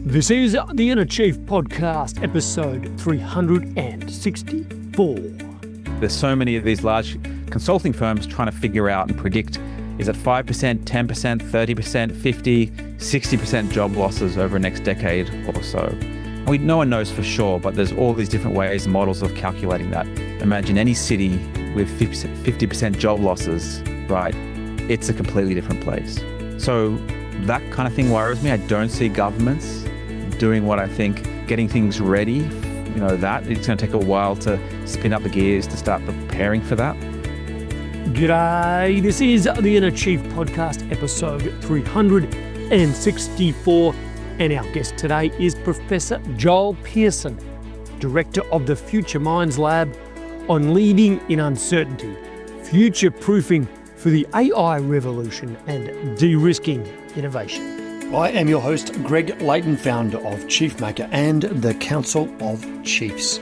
This is the Inner Chief Podcast, episode 364. There's so many of these large consulting firms trying to figure out and predict, is it 5%, 10%, 30%, 50, 60% job losses over the next decade or so? No one knows for sure, but there's all these different ways and models of calculating that. Imagine any city with 50% job losses, right? It's a completely different place. So that kind of thing worries me. I don't see governments doing what I think, getting things ready, that it's going to take a while to spin up the gears to start preparing for that. G'day, this is the Inner Chief Podcast, episode 364, and our guest today is Professor Joel Pearson, Director of the Future Minds Lab on leading in uncertainty, future-proofing for the AI revolution and de-risking innovation. I am your host, Greg Layton, founder of Chiefmaker and the Council of Chiefs.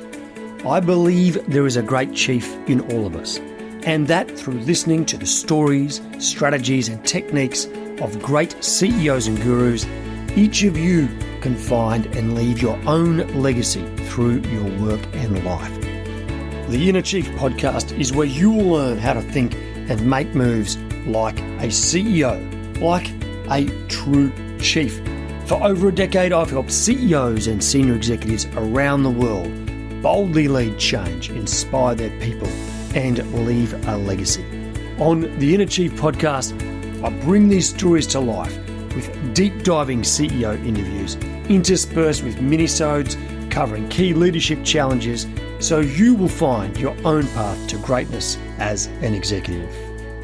I believe there is a great chief in all of us, and that through listening to the stories, strategies and techniques of great CEOs and gurus, each of you can find and leave your own legacy through your work and life. The Inner Chief Podcast is where you will learn how to think and make moves like a CEO, like a true chief. For over a decade, I've helped CEOs and senior executives around the world boldly lead change, inspire their people, and leave a legacy. On the Inner Chief Podcast, I bring these stories to life with deep diving CEO interviews, interspersed with minisodes covering key leadership challenges, so you will find your own path to greatness as an executive.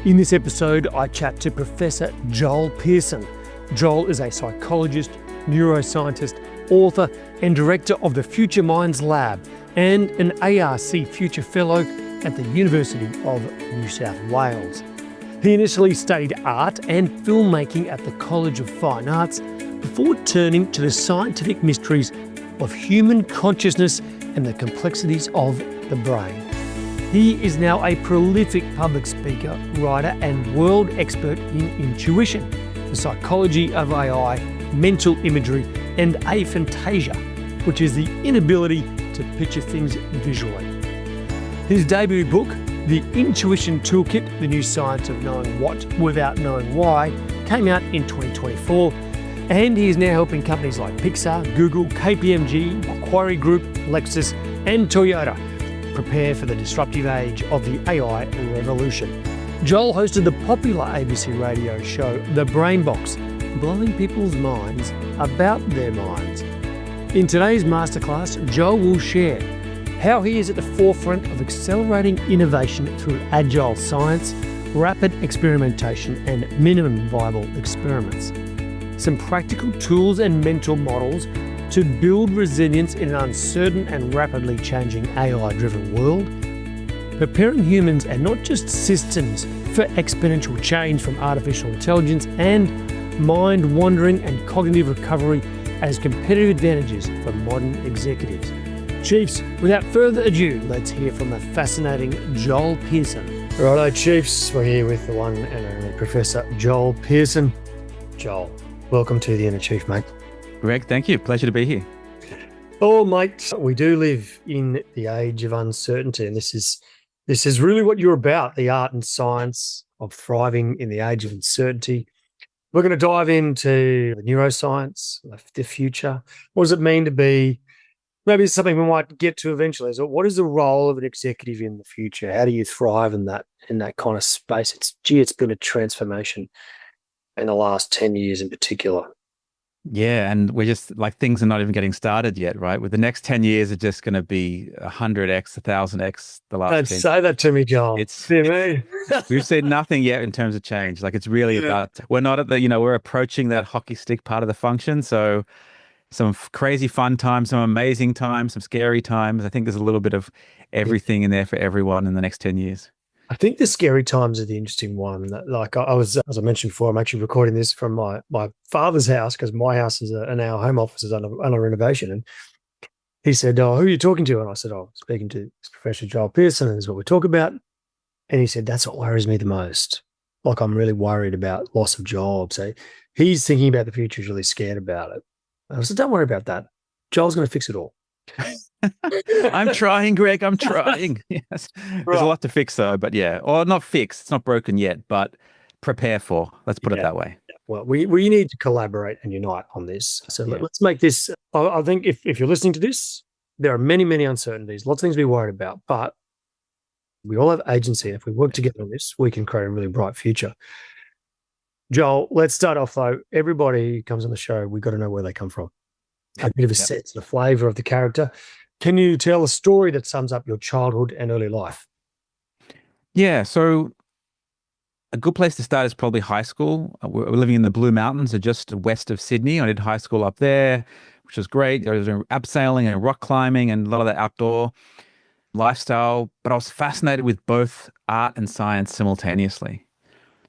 In this episode, I chat to Professor Joel Pearson. Joel is a psychologist, neuroscientist, author, and director of the Future Minds Lab and an ARC Future Fellow at the University of New South Wales. He initially studied art and filmmaking at the College of Fine Arts before turning to the scientific mysteries of human consciousness and the complexities of the brain. He is now a prolific public speaker, writer, and world expert in intuition, the psychology of AI, mental imagery, and aphantasia, which is the inability to picture things visually. His debut book, The Intuition Toolkit, The New Science of Knowing What Without Knowing Why, came out in 2024, and he is now helping companies like Pixar, Google, KPMG, Macquarie Group, Lexus, and Toyota prepare for the disruptive age of the AI revolution. Joel hosted the popular ABC radio show The Brain Box, blowing people's minds about their minds. In today's masterclass, Joel will share how he is at the forefront of accelerating innovation through agile science, rapid experimentation, and minimum viable experiments. Some practical tools and mental models to build resilience in an uncertain and rapidly changing AI-driven world, preparing humans and not just systems for exponential change from artificial intelligence, and mind-wandering and cognitive recovery as competitive advantages for modern executives. Chiefs, without further ado, let's hear from the fascinating Joel Pearson. Righto, Chiefs, we're here with the one and only Professor Joel Pearson. Joel, welcome to the Inner Chief, mate. Greg, thank you. Pleasure to be here. Oh, mate, we do live in the age of uncertainty, and this is really what you're about, the art and science of thriving in the age of uncertainty. We're going to dive into the neuroscience, the future. What does it mean to be, maybe it's something we might get to eventually. So what is the role of an executive in the future? How do you thrive in that kind of space? It's been a transformation in the last 10 years in particular. Yeah, and we're just things are not even getting started yet, right? With the next 10 years are just going to be 100x, 1000x the last. Don't say that to me, Joel. We've seen nothing yet in terms of change. It's really about, we're not at we're approaching that hockey stick part of the function. So some crazy fun times, some amazing times, some scary times. I think there's a little bit of everything in there for everyone in the next 10 years. I think the scary times are the interesting one. I was, as I mentioned before, I'm actually recording this from my father's house because my house is and our home office is under renovation. And he said, "Oh, who are you talking to?" And I said, "Oh, speaking to Professor Joel Pearson, and this is what we talk about." And he said, "That's what worries me the most. I'm really worried about loss of jobs." So he's thinking about the future, he's really scared about it. So don't worry about that. Joel's going to fix it all. I'm trying, Greg. I'm trying. Yes. There's a Right. lot to fix though, but yeah. Or not fix. It's not broken yet, but prepare for. Let's put it Yeah. that way. Well, we need to collaborate and unite on this. So Yeah. let's make this. I think if you're listening to this, there are many, many uncertainties, lots of things to be worried about, but we all have agency. If we work together on this, we can create a really bright future. Joel, let's start off though. Everybody who comes on the show, we've got to know where they come from. A bit of a Yep. sense, the flavor of the character. Can you tell a story that sums up your childhood and early life? Yeah. So a good place to start is probably high school. We're living in the Blue Mountains, so just west of Sydney. I did high school up there, which was great. I was doing abseiling and rock climbing and a lot of that outdoor lifestyle. But I was fascinated with both art and science simultaneously.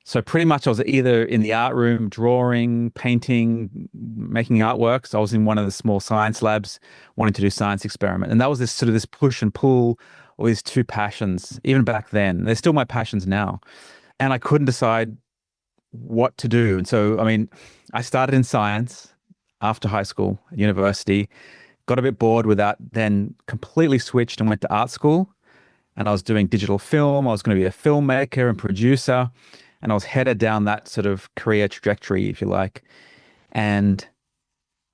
So pretty much I was either in the art room drawing, painting, making artworks. I was in one of the small science labs wanting to do science experiment. And that was this sort of this push and pull, or these two passions, even back then. They're still my passions now. And I couldn't decide what to do. And so, I mean, I started in science after high school, university, got a bit bored with that, then completely switched and went to art school. And I was doing digital film. I was going to be a filmmaker and producer. And I was headed down that sort of career trajectory, if you like. And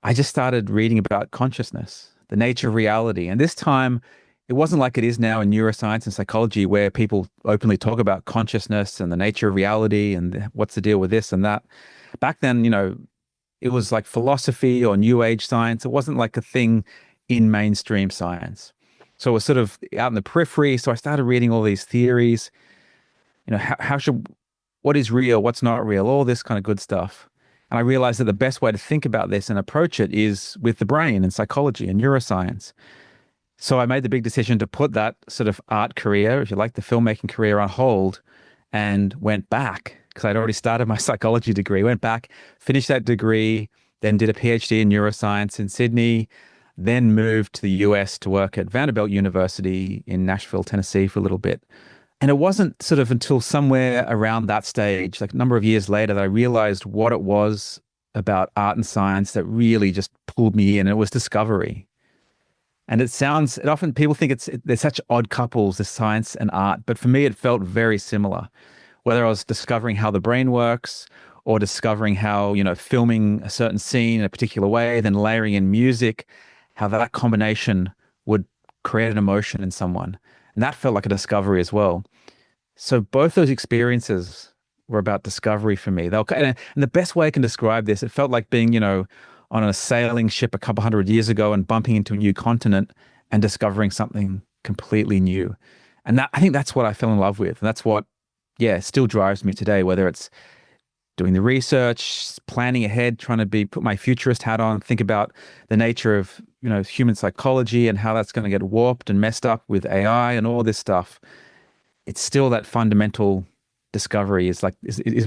I just started reading about consciousness, the nature of reality. And this time, it wasn't like it is now in neuroscience and psychology, where people openly talk about consciousness and the nature of reality and what's the deal with this and that. Back then, it was like philosophy or new age science. It wasn't like a thing in mainstream science. So it was sort of out in the periphery. So I started reading all these theories, what is real, what's not real, all this kind of good stuff. And I realized that the best way to think about this and approach it is with the brain and psychology and neuroscience. So I made the big decision to put that sort of art career, if you like, the filmmaking career on hold, and went back because I'd already started my psychology degree, went back, finished that degree, then did a PhD in neuroscience in Sydney, then moved to the US to work at Vanderbilt University in Nashville, Tennessee for a little bit. And it wasn't sort of until somewhere around that stage, like a number of years later, that I realized what it was about art and science that really just pulled me in. It was discovery. And it often people think they're such odd couples, the science and art. But for me, it felt very similar. Whether I was discovering how the brain works or discovering how, filming a certain scene in a particular way, then layering in music, how that combination would create an emotion in someone. And that felt like a discovery as well. So both those experiences were about discovery for me. And the best way I can describe this, it felt like being, on a sailing ship a couple hundred years ago and bumping into a new continent and discovering something completely new. And I think that's what I fell in love with. And that's what, still drives me today, whether it's doing the research, planning ahead, trying to put my futurist hat on, think about the nature of, human psychology and how that's going to get warped and messed up with AI and all this stuff. It's still that fundamental discovery is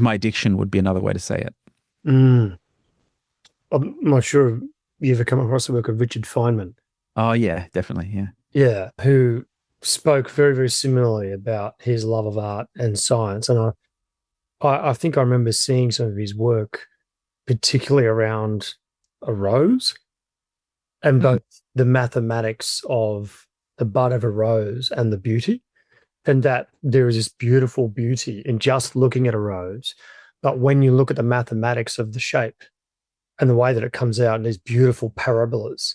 my addiction would be another way to say it. I'm not sure if you ever come across the work of Richard Feynman. Oh yeah, definitely. Yeah. Yeah. Who spoke very, very similarly about his love of art and science. And I think I remember seeing some of his work, particularly around a rose and both the mathematics of the bud of a rose and the beauty. And that there is this beautiful beauty in just looking at a rose. But when you look at the mathematics of the shape and the way that it comes out in these beautiful parabolas,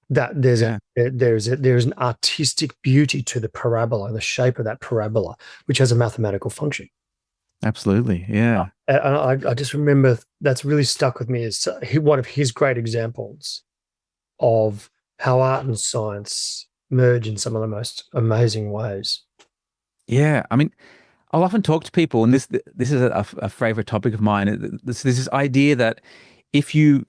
that there's an artistic beauty to the parabola and the shape of that parabola, which has a mathematical function. Absolutely. Yeah. And I just remember that's really stuck with me as one of his great examples of how art and science merge in some of the most amazing ways. Yeah. I mean, I'll often talk to people, and this is a favorite topic of mine. There's this idea that if you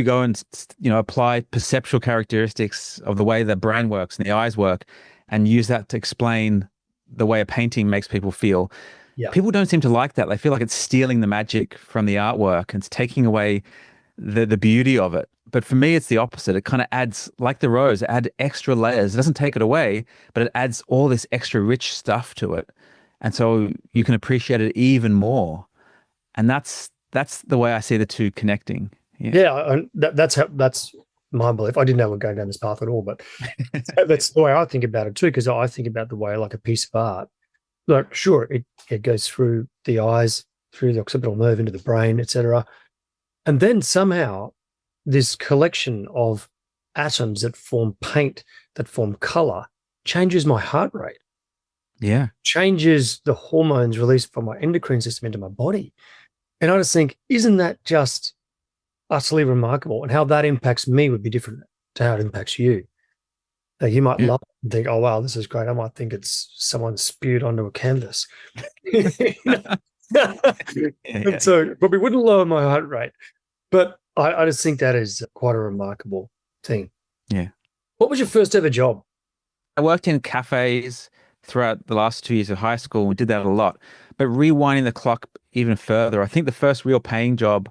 go and apply perceptual characteristics of the way the brain works and the eyes work, and use that to explain the way a painting makes people feel, people don't seem to like that. They feel like it's stealing the magic from the artwork and it's taking away the beauty of it. But for me, it's the opposite. It kind of adds, like the rose, add extra layers. It doesn't take it away, but it adds all this extra rich stuff to it. And so you can appreciate it even more. And that's the way I see the two connecting. That's my belief. I didn't know we we're going down this path at all, but that's the way I think about it too, because I think about the way like a piece of art. Like, sure, it goes through the eyes, through the occipital nerve into the brain, etc. And then somehow this collection of atoms that form paint, that form color, changes my heart rate, Yeah. changes the hormones released from my endocrine system into my body. And I just think, isn't that just utterly remarkable? And how that impacts me would be different to how it impacts you. Like you might Yeah. love it and think, oh, wow, this is great. I might think it's someone spewed onto a canvas. Yeah. And so, but we wouldn't lower my heart rate. But I just think that is quite a remarkable thing. Yeah. What was your first ever job? I worked in cafes throughout the last 2 years of high school. We did that a lot. But rewinding the clock even further, I think the first real paying job,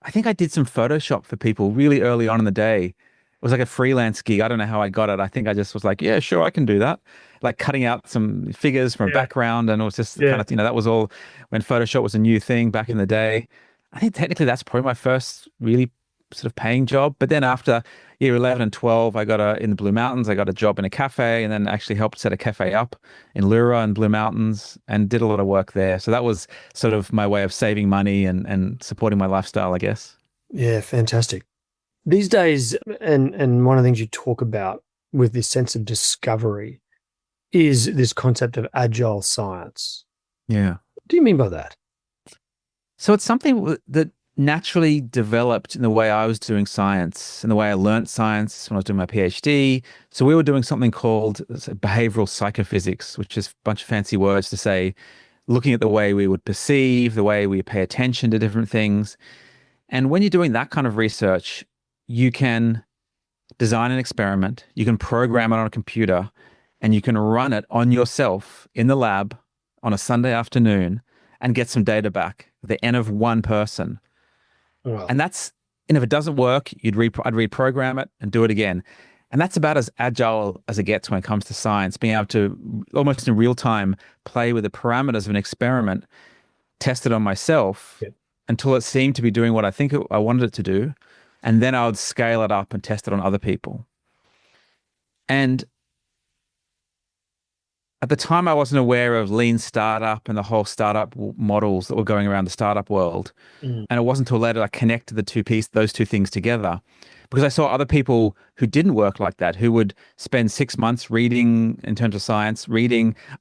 I think I did some Photoshop for people really early on in the day. It was like a freelance gig. I don't know how I got it. I think I just was like, yeah, sure, I can do that. Like cutting out some figures from a background. And it was just kind of, that was all when Photoshop was a new thing back in the day. I think technically that's probably my first really sort of paying job. But then after year 11 and 12, in the Blue Mountains, I got a job in a cafe and then actually helped set a cafe up in Lura and Blue Mountains and did a lot of work there. So that was sort of my way of saving money and supporting my lifestyle, I guess. Yeah, fantastic. These days, and one of the things you talk about with this sense of discovery is this concept of agile science. Yeah. What do you mean by that? So it's something that naturally developed in the way I was doing science and the way I learned science when I was doing my PhD. So we were doing something called behavioral psychophysics, which is a bunch of fancy words to say looking at the way we would perceive, the way we pay attention to different things. And when you're doing that kind of research, you can design an experiment, you can program it on a computer, and you can run it on yourself in the lab on a Sunday afternoon and get some data back at the end of one person. Wow. And if it doesn't work, I'd reprogram it and do it again. And that's about as agile as it gets when it comes to science, being able to almost in real time play with the parameters of an experiment, test it on myself until it seemed to be doing what I think I wanted it to do. And then I would scale it up and test it on other people. And at the time, I wasn't aware of lean startup and the whole startup models that were going around the startup world. And it wasn't until later I connected those two things together, because I saw other people who didn't work like that, who would spend 6 months reading in terms of science,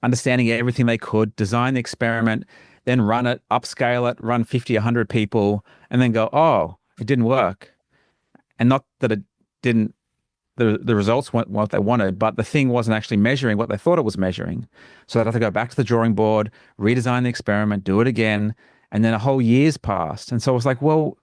understanding everything they could, design the experiment, then run it, upscale it, run 50, 100 people, and then go, oh, it didn't work. And not that it didn't, the results weren't what they wanted, but the thing wasn't actually measuring what they thought it was measuring. So they'd have to go back to the drawing board, redesign the experiment, do it again, and then a whole year's passed. And so I was like, well,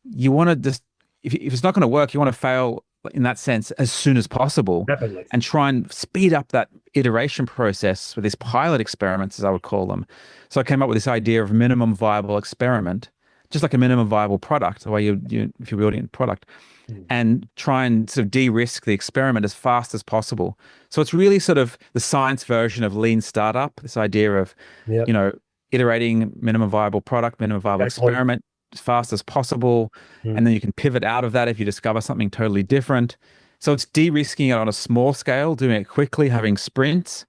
you want to just, if it's not going to work, you want to fail in that sense as soon as possible. Definitely. And try and speed up that ituration process with these pilot experiments, as I would call them. So I came up with this idea of minimum viable experiment, just like a minimum viable product, the way if you're building a product, and try and sort of de-risk the experiment as fast as possible. So it's really sort of the science version of lean startup, this idea of, iterating minimum viable product, minimum viable experiment as fast as possible. And then you can pivot out of that if you discover something totally different. So it's de-risking it on a small scale, doing it quickly, having sprints.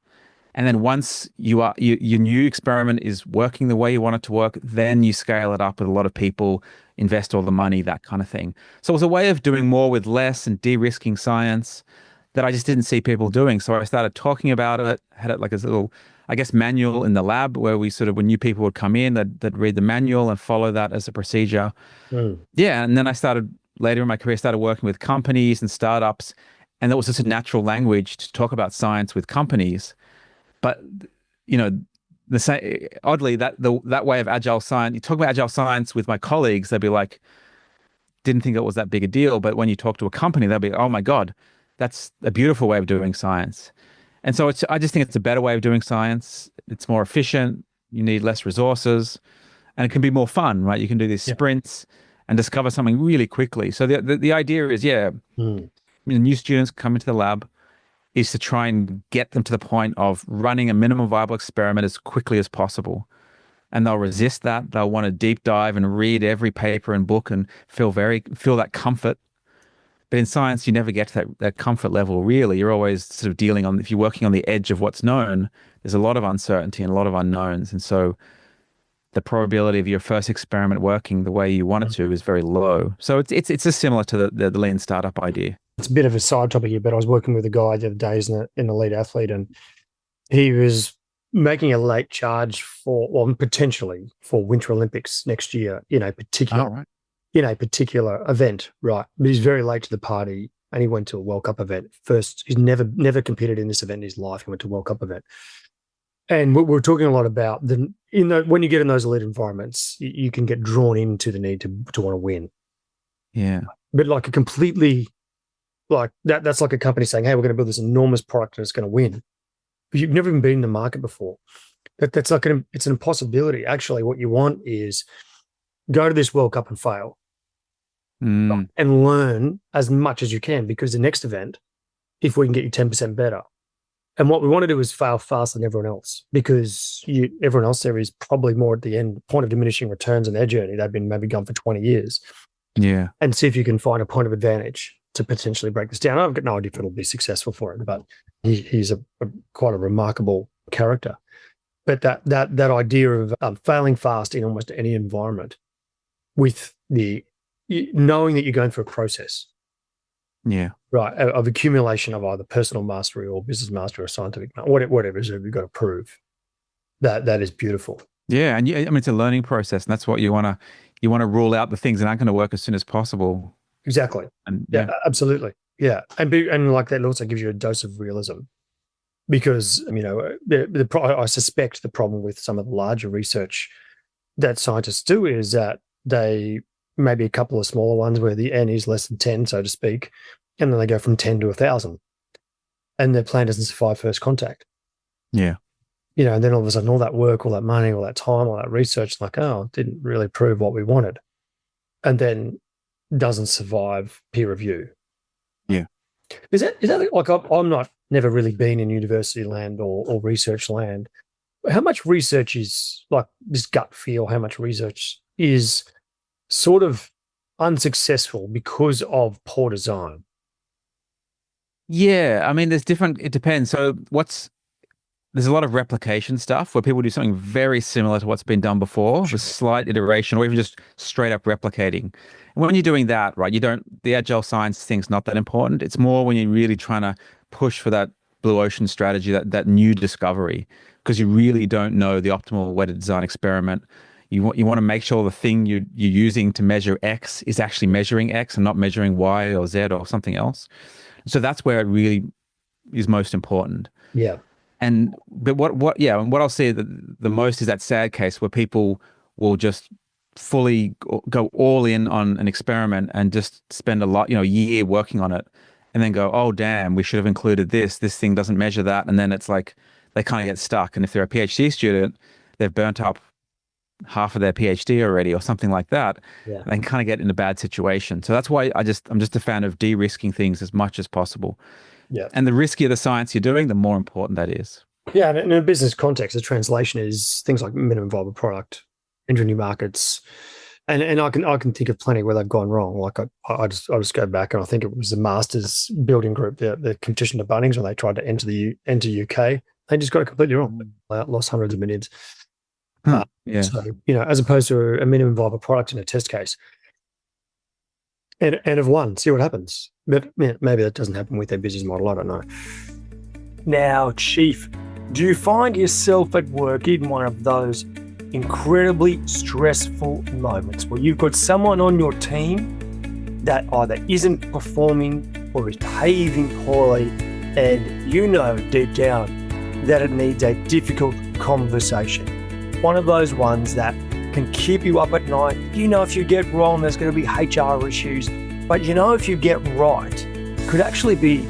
And then once your new experiment is working the way you want it to work, then you scale it up with a lot of people, invest all the money, that kind of thing. So it was a way of doing more with less and de-risking science that I just didn't see people doing. So I started talking about it, had it like a little, I guess, manual in the lab where we sort of, when new people would come in, they'd read the manual and follow that as a procedure. Yeah, and then I started, later in my career, started working with companies and startups, and that was just a natural language to talk about science with companies. But, oddly, that way of agile science, you talk about agile science with my colleagues, they'd be like, didn't think it was that big a deal. But when you talk to a company, they'll be, oh my God, that's a beautiful way of doing science. And so I just think it's a better way of doing science. It's more efficient. You need less resources and it can be more fun, right? You can do these sprints and discover something really quickly. So the idea is, new students come into the lab, is to try and get them to the point of running a minimum viable experiment as quickly as possible. And they'll resist that. They'll want to deep dive and read every paper and book and feel that comfort. But in science, you never get to that comfort level, really. You're always sort of dealing on, if you're working on the edge of what's known, there's a lot of uncertainty and a lot of unknowns. And so the probability of your first experiment working the way you want it to is very low. So it's just similar to the lean startup idea. It's a bit of a side topic here, but I was working with a guy the other day as an elite athlete, and he was making a late charge potentially for Winter Olympics next year in a particular event, right? But he's very late to the party, and he went to a World Cup event first. He's never competed in this event in his life. He went to a World Cup event. And we're talking a lot about when you get in those elite environments, you can get drawn into the need to want to win. Yeah. But like a completely, like that's like a company saying, hey, we're going to build this enormous product and it's going to win. But you've never even been in the market before. It's an impossibility. Actually, what you want is go to this World Cup and fail and learn as much as you can, because the next event, if we can get you 10% better. And what we want to do is fail faster than everyone else, because everyone else there is probably more at the point of diminishing returns in their journey. They've been maybe gone for 20 years. Yeah. And see if you can find a point of advantage to potentially break this down. I've got no idea if it'll be successful for him, but he's quite a remarkable character. But that idea of failing fast in almost any environment, with knowing that you're going through a process. Yeah. Right. Of accumulation of either personal mastery or business mastery or scientific, whatever it is you've got to prove. That is beautiful. Yeah. And it's a learning process, and that's what you want to rule out the things that aren't going to work as soon as possible. Exactly. And yeah, absolutely. Yeah. And like that also gives you a dose of realism, because, I suspect the problem with some of the larger research that scientists do is that they maybe a couple of smaller ones where the N is less than 10, so to speak, and then they go from 10 to 1,000, and their plan doesn't survive first contact. Yeah. And then all of a sudden, all that work, all that money, all that time, all that research, like, it didn't really prove what we wanted, and then doesn't survive peer review. Yeah. Is that like, I'm never really been in university land or research land. How much research is, like, this gut feel, how much research is sort of unsuccessful because of poor design? Yeah, it depends. So there's a lot of replication stuff where people do something very similar to what's been done before with slight iteration, or even just straight up replicating. And when you're doing that, right, the agile science thing's not that important. It's more when you're really trying to push for that blue ocean strategy, that new discovery, because you really don't know the optimal way to design experiment. You want to make sure the thing you're using to measure X is actually measuring X and not measuring Y or Z or something else. So that's where it really is most important. Yeah. But what I'll say the most is that sad case where people will just fully go all in on an experiment and just spend a year working on it, and then go, oh damn, we should have included this thing doesn't measure that, and then it's like they kind of get stuck. And if they're a PhD student, they've burnt up half of their PhD already or something like that, yeah, and kind of get in a bad situation. So that's why I'm just a fan of de-risking things as much as possible. Yeah. And the riskier the science you're doing, the more important that is. Yeah, and in a business context, the translation is things like minimum viable product, entering new markets. And I can think of plenty where they've gone wrong. Like I just go back, and I think it was the Masters building group, the competition to Bunnings, when they tried to enter UK. They just got it completely wrong. They lost hundreds of millions. Yeah. So, as opposed to a minimum viable product in a test case, and have won, see what happens. But maybe that doesn't happen with their business model. I don't know. Now, Chief, do you find yourself at work in one of those incredibly stressful moments where you've got someone on your team that either isn't performing or is behaving poorly, and deep down that it needs a difficult conversation? One of those ones that can keep you up at night. If you get wrong, there's going to be HR issues, but if you get right, could actually be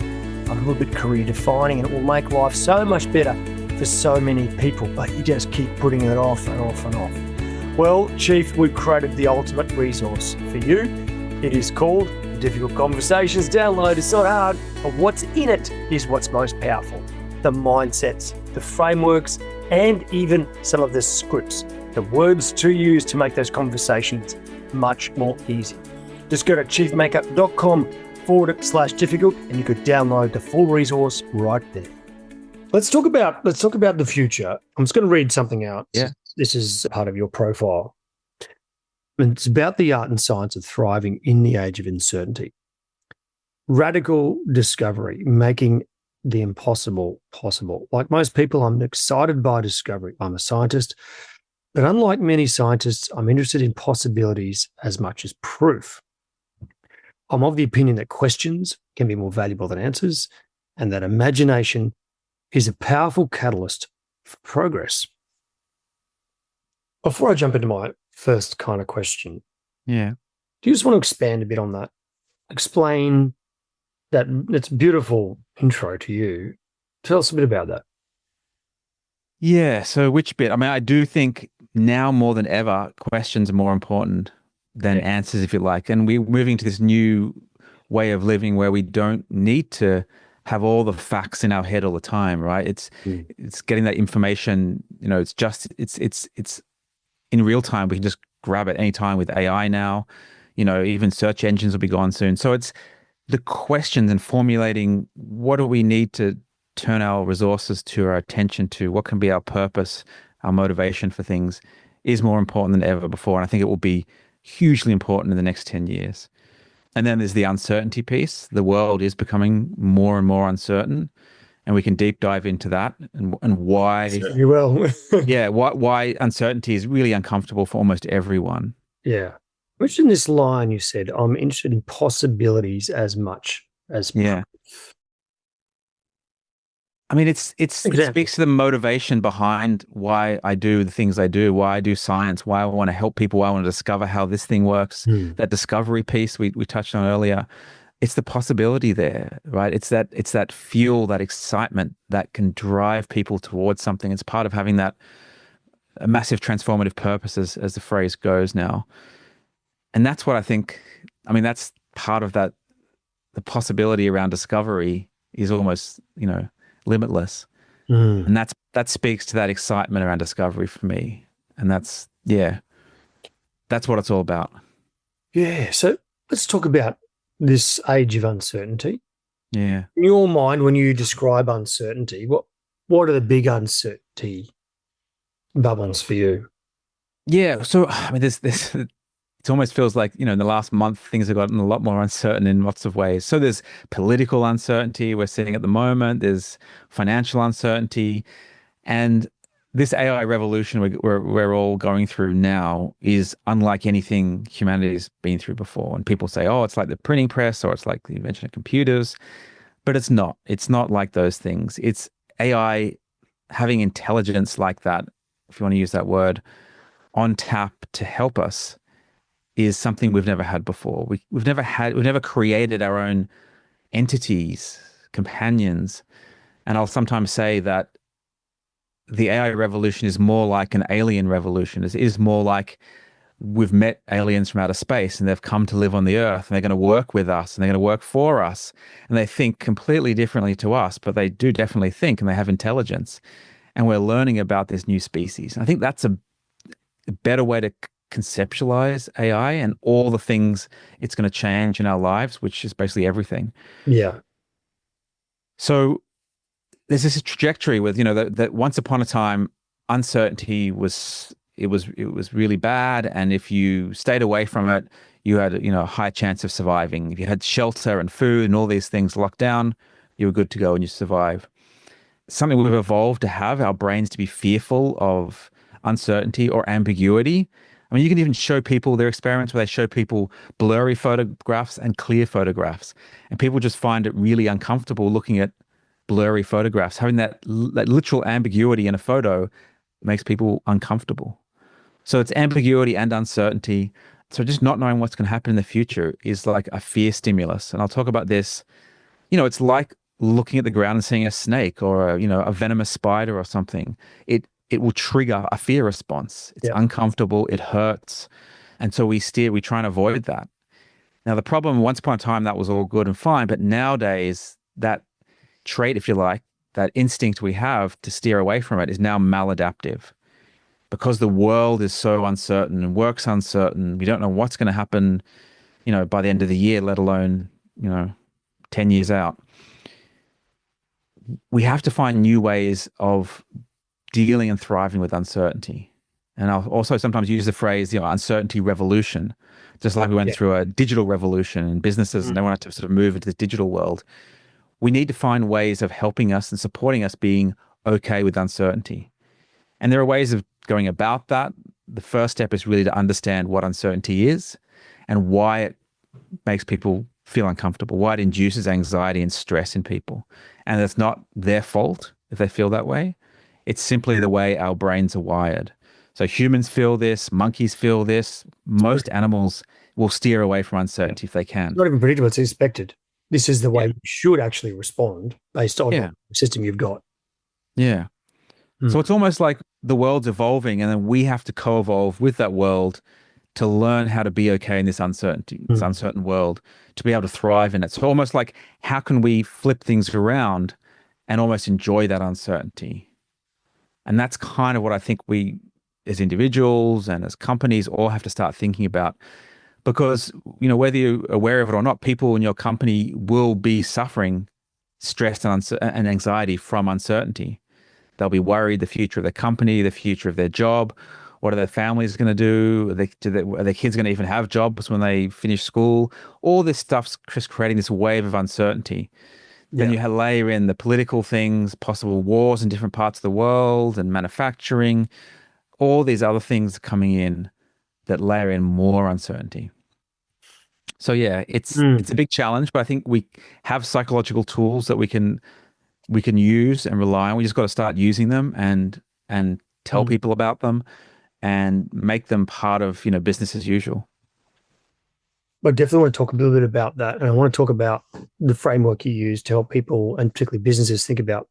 a little bit career defining, and it will make life so much better for so many people, but you just keep putting it off and off and off. Well, Chief, we've created the ultimate resource for you. It is called Difficult Conversations. Download. It's not hard, but what's in it is what's most powerful. The mindsets, the frameworks, and even some of the scripts, the words to use to make those conversations much more easy. Just go to chiefmaker.com /difficult, and you could download the full resource right there. Let's talk about the future. I'm just going to read something out. Yeah. This is part of your profile. And it's about the art and science of thriving in the age of uncertainty. Radical discovery, making the impossible possible. Like most people, I'm excited by discovery. I'm a scientist, but unlike many scientists, I'm interested in possibilities as much as proof. I'm of the opinion that questions can be more valuable than answers, and that imagination is a powerful catalyst for progress. Before I jump into my first kind of question, Yeah. do you just want to expand a bit on that? Explain that. It's a beautiful intro to you. Tell us a bit about that. Yeah. So which bit? I mean, I do think now more than ever, questions are more important than answers, if you like. And we're moving to this new way of living where we don't need to have all the facts in our head all the time, right? It's getting that information, it's in real time. We can just grab it anytime with AI now. Even search engines will be gone soon. So it's the questions and formulating what do we need to turn our resources to, our attention to, what can be our purpose, our motivation for things is more important than ever before. And I think it will be hugely important in the next 10 years. And then there's the uncertainty piece. The world is becoming more and more uncertain, and we can deep dive into that and why. You will. Yeah, why uncertainty is really uncomfortable for almost everyone. Yeah. I'm interested in this line you said, I'm interested in possibilities as much as proof. I mean, it speaks to the motivation behind why I do the things I do, why I do science, why I want to help people, why I want to discover how this thing works. That discovery piece we touched on earlier, it's the possibility there, right? It's that fuel, that excitement that can drive people towards something. It's part of having that a massive transformative purpose, as the phrase goes now. And that's what I think, that's part of that, the possibility around discovery is almost, limitless. And that speaks to that excitement around discovery for me. And that's what it's all about. Yeah. So let's talk about this age of uncertainty. Yeah. In your mind, when you describe uncertainty, what are the big uncertainty bubbles for you? Yeah. So, this it almost feels like, in the last month, things have gotten a lot more uncertain in lots of ways. So there's political uncertainty we're seeing at the moment. There's financial uncertainty. And this AI revolution we're all going through now is unlike anything humanity's been through before. And people say, oh, it's like the printing press or it's like the invention of computers. But it's not. It's not like those things. It's AI having intelligence like that, if you want to use that word, on tap to help us is something we've never had before. We've never created our own entities, companions. And I'll sometimes say that the AI revolution is more like an alien revolution. It is more like we've met aliens from outer space and they've come to live on the earth and they're going to work with us and they're going to work for us. And they think completely differently to us, but they do definitely think and they have intelligence. And we're learning about this new species. And I think that's a better way to conceptualize AI and all the things it's going to change in our lives, which is basically everything. Yeah. So there's this trajectory with, that once upon a time, uncertainty was really bad. And if you stayed away from it, you had, a high chance of surviving. If you had shelter and food and all these things locked down, you were good to go and you survive. Something we've evolved to have, our brains to be fearful of uncertainty or ambiguity. You can even show people their experiments where they show people blurry photographs and clear photographs. And people just find it really uncomfortable looking at blurry photographs. Having that literal ambiguity in a photo makes people uncomfortable. So it's ambiguity and uncertainty. So just not knowing what's going to happen in the future is like a fear stimulus. And I'll talk about this. It's like looking at the ground and seeing a snake or a venomous spider or something. It will trigger a fear response. It's uncomfortable, it hurts. And so we try and avoid that. Now, the problem, once upon a time, that was all good and fine. But nowadays, that trait, if you like, that instinct we have to steer away from it is now maladaptive. Because the world is so uncertain and work's uncertain, we don't know what's going to happen, by the end of the year, let alone, 10 years out. We have to find new ways of dealing and thriving with uncertainty. And I'll also sometimes use the phrase, uncertainty revolution, just like we went through a digital revolution in businesses and they want to sort of move into the digital world. We need to find ways of helping us and supporting us being okay with uncertainty. And there are ways of going about that. The first step is really to understand what uncertainty is and why it makes people feel uncomfortable, why it induces anxiety and stress in people. And it's not their fault if they feel that way. It's simply the way our brains are wired. So humans feel this, monkeys feel this. Most animals will steer away from uncertainty if they can. It's not even predictable, it's expected. This is the way you should actually respond based on the system you've got. Yeah. So it's almost like the world's evolving and then we have to co-evolve with that world to learn how to be okay in this uncertainty, this uncertain world, to be able to thrive in it. So almost like, how can we flip things around and almost enjoy that uncertainty? And that's kind of what I think we, as individuals and as companies, all have to start thinking about. Because, whether you're aware of it or not, people in your company will be suffering stress and anxiety from uncertainty. They'll be worried the future of their company, the future of their job. What are their families going to do? Are their kids going to even have jobs when they finish school? All this stuff's just creating this wave of uncertainty. Then you layer in the political things, possible wars in different parts of the world and manufacturing. All these other things coming in that layer in more uncertainty. So it's a big challenge, but I think we have psychological tools that we can use and rely on. We just got to start using them and tell people about them and make them part of business as usual. I definitely want to talk a little bit about that, and I want to talk about the framework you use to help people and particularly businesses think about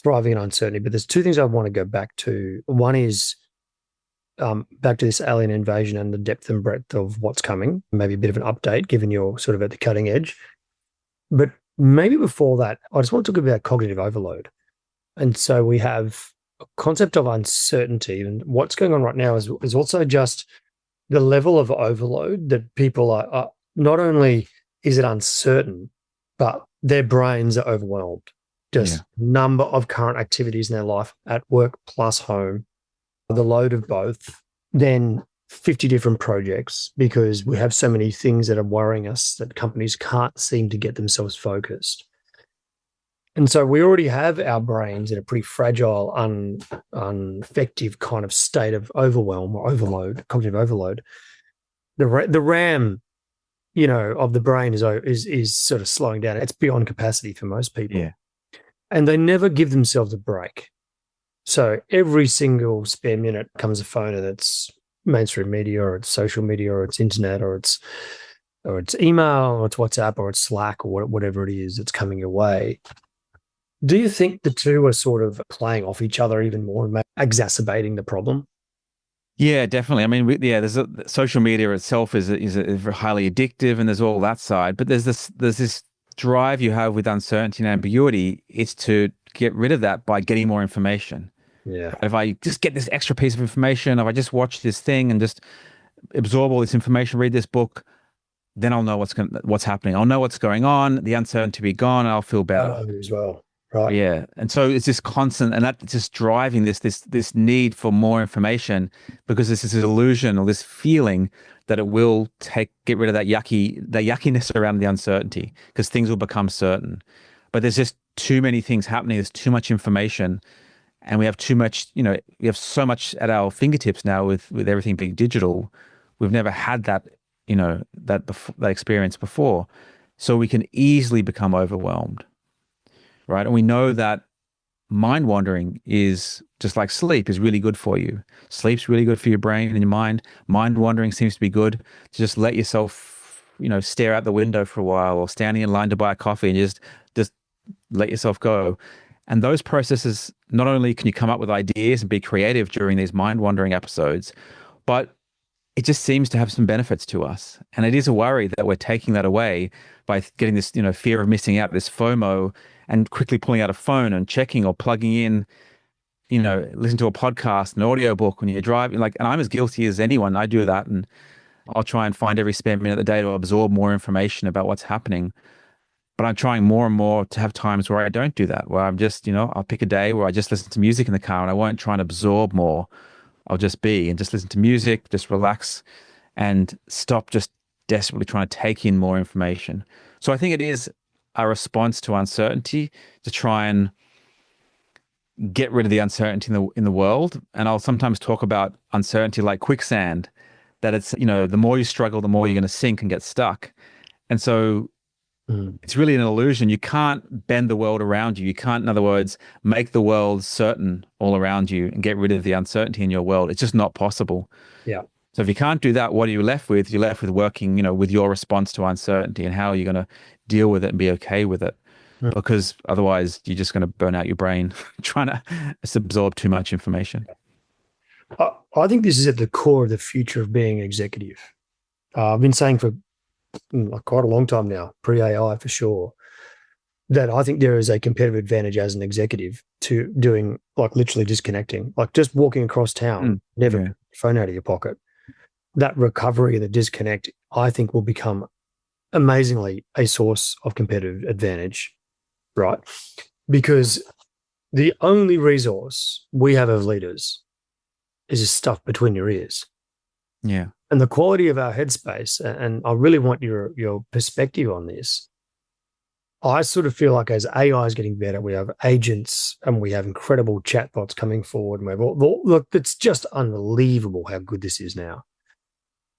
thriving in uncertainty. But there's two things I want to go back to. One is back to this alien invasion and the depth and breadth of what's coming, maybe a bit of an update given you're sort of at the cutting edge. But maybe before that, I just want to talk about cognitive overload. And so we have a concept of uncertainty, and what's going on right now is also just the level of overload that people are not only is it uncertain, but their brains are overwhelmed. Just number of current activities in their life at work plus home, the load of both, then 50 different projects because we have so many things that are worrying us that companies can't seem to get themselves focused. And so we already have our brains in a pretty fragile, ineffective kind of state of overwhelm or overload, cognitive overload. The RAM, of the brain is sort of slowing down. It's beyond capacity for most people. Yeah. And they never give themselves a break. So every single spare minute comes a phone and it's mainstream media or it's social media or it's internet or it's email or it's WhatsApp or it's Slack or whatever it is that's coming your way. Do you think the two are sort of playing off each other even more and exacerbating the problem? Yeah, definitely. I mean, there's social media itself is highly addictive, and there's all that side. But there's this drive you have with uncertainty and ambiguity. It's to get rid of that by getting more information. Yeah. If I just get this extra piece of information, if I just watch this thing and just absorb all this information, read this book, then I'll know what's happening. I'll know what's going on. The uncertainty will be gone. And I'll feel better as well. Right. Yeah. And so it's this constant, and that's just driving this need for more information because there's this illusion or this feeling that it will get rid of that yuckiness around the uncertainty because things will become certain. But there's just too many things happening. There's too much information, and we have too much, we have so much at our fingertips now with everything being digital. We've never had that, that experience before. So we can easily become overwhelmed. Right. And we know that mind wandering is just like sleep is really good for you. Sleep's really good for your brain and your mind. Mind wandering seems to be good to just let yourself, stare out the window for a while or standing in line to buy a coffee and just let yourself go. And those processes, not only can you come up with ideas and be creative during these mind wandering episodes, but it just seems to have some benefits to us. And it is a worry that we're taking that away by getting this, fear of missing out, this FOMO, and quickly pulling out a phone and checking or plugging in, listen to a podcast, an audiobook when you're driving. And I'm as guilty as anyone. I do that. And I'll try and find every spare minute of the day to absorb more information about what's happening. But I'm trying more and more to have times where I don't do that, where I'm just, I'll pick a day where I just listen to music in the car and I won't try and absorb more. I'll just be and just listen to music, just relax and stop just desperately trying to take in more information. So I think it is a response to uncertainty to try and get rid of the uncertainty in the world. And I'll sometimes talk about uncertainty like quicksand, that it's, the more you struggle, the more you're going to sink and get stuck. And so it's really an illusion. You can't bend the world around you. You can't, in other words, make the world certain all around you and get rid of the uncertainty in your world. It's just not possible. Yeah. So if you can't do that, what are you left with? You're left with working, with your response to uncertainty and how are you going to deal with it and be okay with it? Because otherwise you're just going to burn out your brain trying to absorb too much information. I think this is at the core of the future of being executive. I've been saying for quite a long time now, pre-AI for sure, that I think there is a competitive advantage as an executive to doing literally disconnecting, just walking across town, never put your phone out of your pocket. That recovery and the disconnect, I think, will become amazingly a source of competitive advantage, right? Because the only resource we have of leaders is this stuff between your ears. Yeah. And the quality of our headspace, and I really want your perspective on this. I sort of feel like as AI is getting better, we have agents and we have incredible chatbots coming forward. And look, it's just unbelievable how good this is now.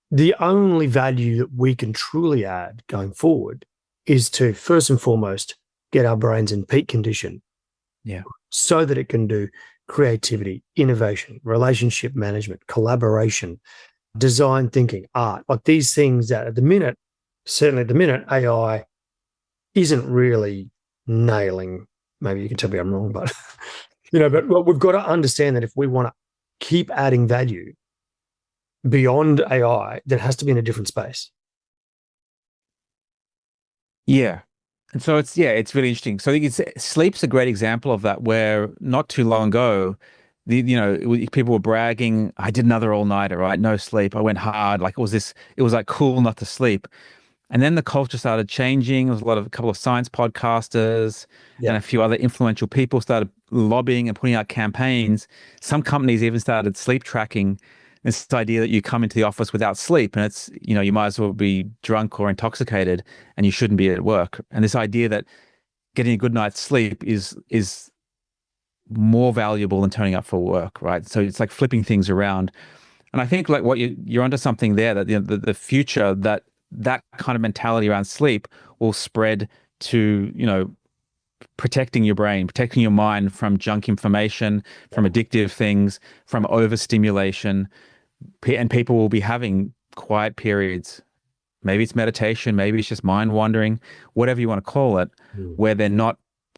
The only value that we can truly add going forward is to, first and foremost, get our brains in peak condition. Yeah. So that it can do creativity, innovation, relationship management, collaboration, design thinking, art, these things that certainly at the minute, AI isn't really nailing. Maybe you can tell me I'm wrong, but, but we've got to understand that if we want to keep adding value beyond AI, that has to be in a different space. Yeah. And so it's really interesting. So I think sleep's a great example of that, where not too long ago, people were bragging, I did another all-nighter, right? No sleep. I went hard. It was cool not to sleep. And then the culture started changing. There was a couple of science podcasters and a few other influential people started lobbying and putting out campaigns. Some companies even started sleep tracking. This idea that you come into the office without sleep and it's, you might as well be drunk or intoxicated and you shouldn't be at work. And this idea that getting a good night's sleep is more valuable than turning up for work, right? So it's like flipping things around. And I think what you're onto something there, that the future, that kind of mentality around sleep will spread to, protecting your brain, protecting your mind from junk information, from addictive things, from overstimulation. And people will be having quiet periods. Maybe it's meditation, maybe it's just mind wandering, whatever you want to call it, where they're not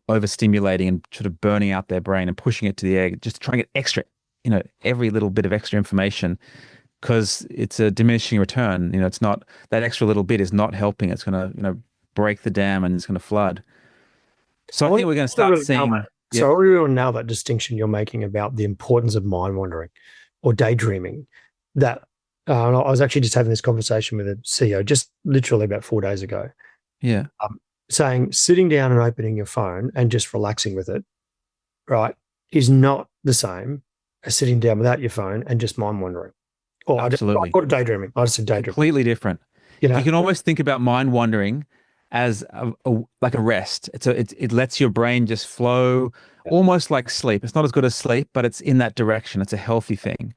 overstimulating and sort of burning out their brain and pushing it to the edge, just trying to get extra, every little bit of extra information, because it's a diminishing return. It's not, that extra little bit is not helping. It's going to, break the dam and it's going to flood. So I think we're going to start seeing. So I really want to nail that distinction you're making about the importance of mind wandering or daydreaming. That I was actually just having this conversation with a CEO just literally about 4 days ago. Yeah. Saying sitting down and opening your phone and just relaxing with it, right, is not the same as sitting down without your phone and just mind wandering. Or absolutely. I call it daydreaming. I just said daydreaming. Completely different. You can almost think about mind wandering as like a rest. It lets your brain just flow, almost like sleep. It's not as good as sleep, but it's in that direction. It's a healthy thing.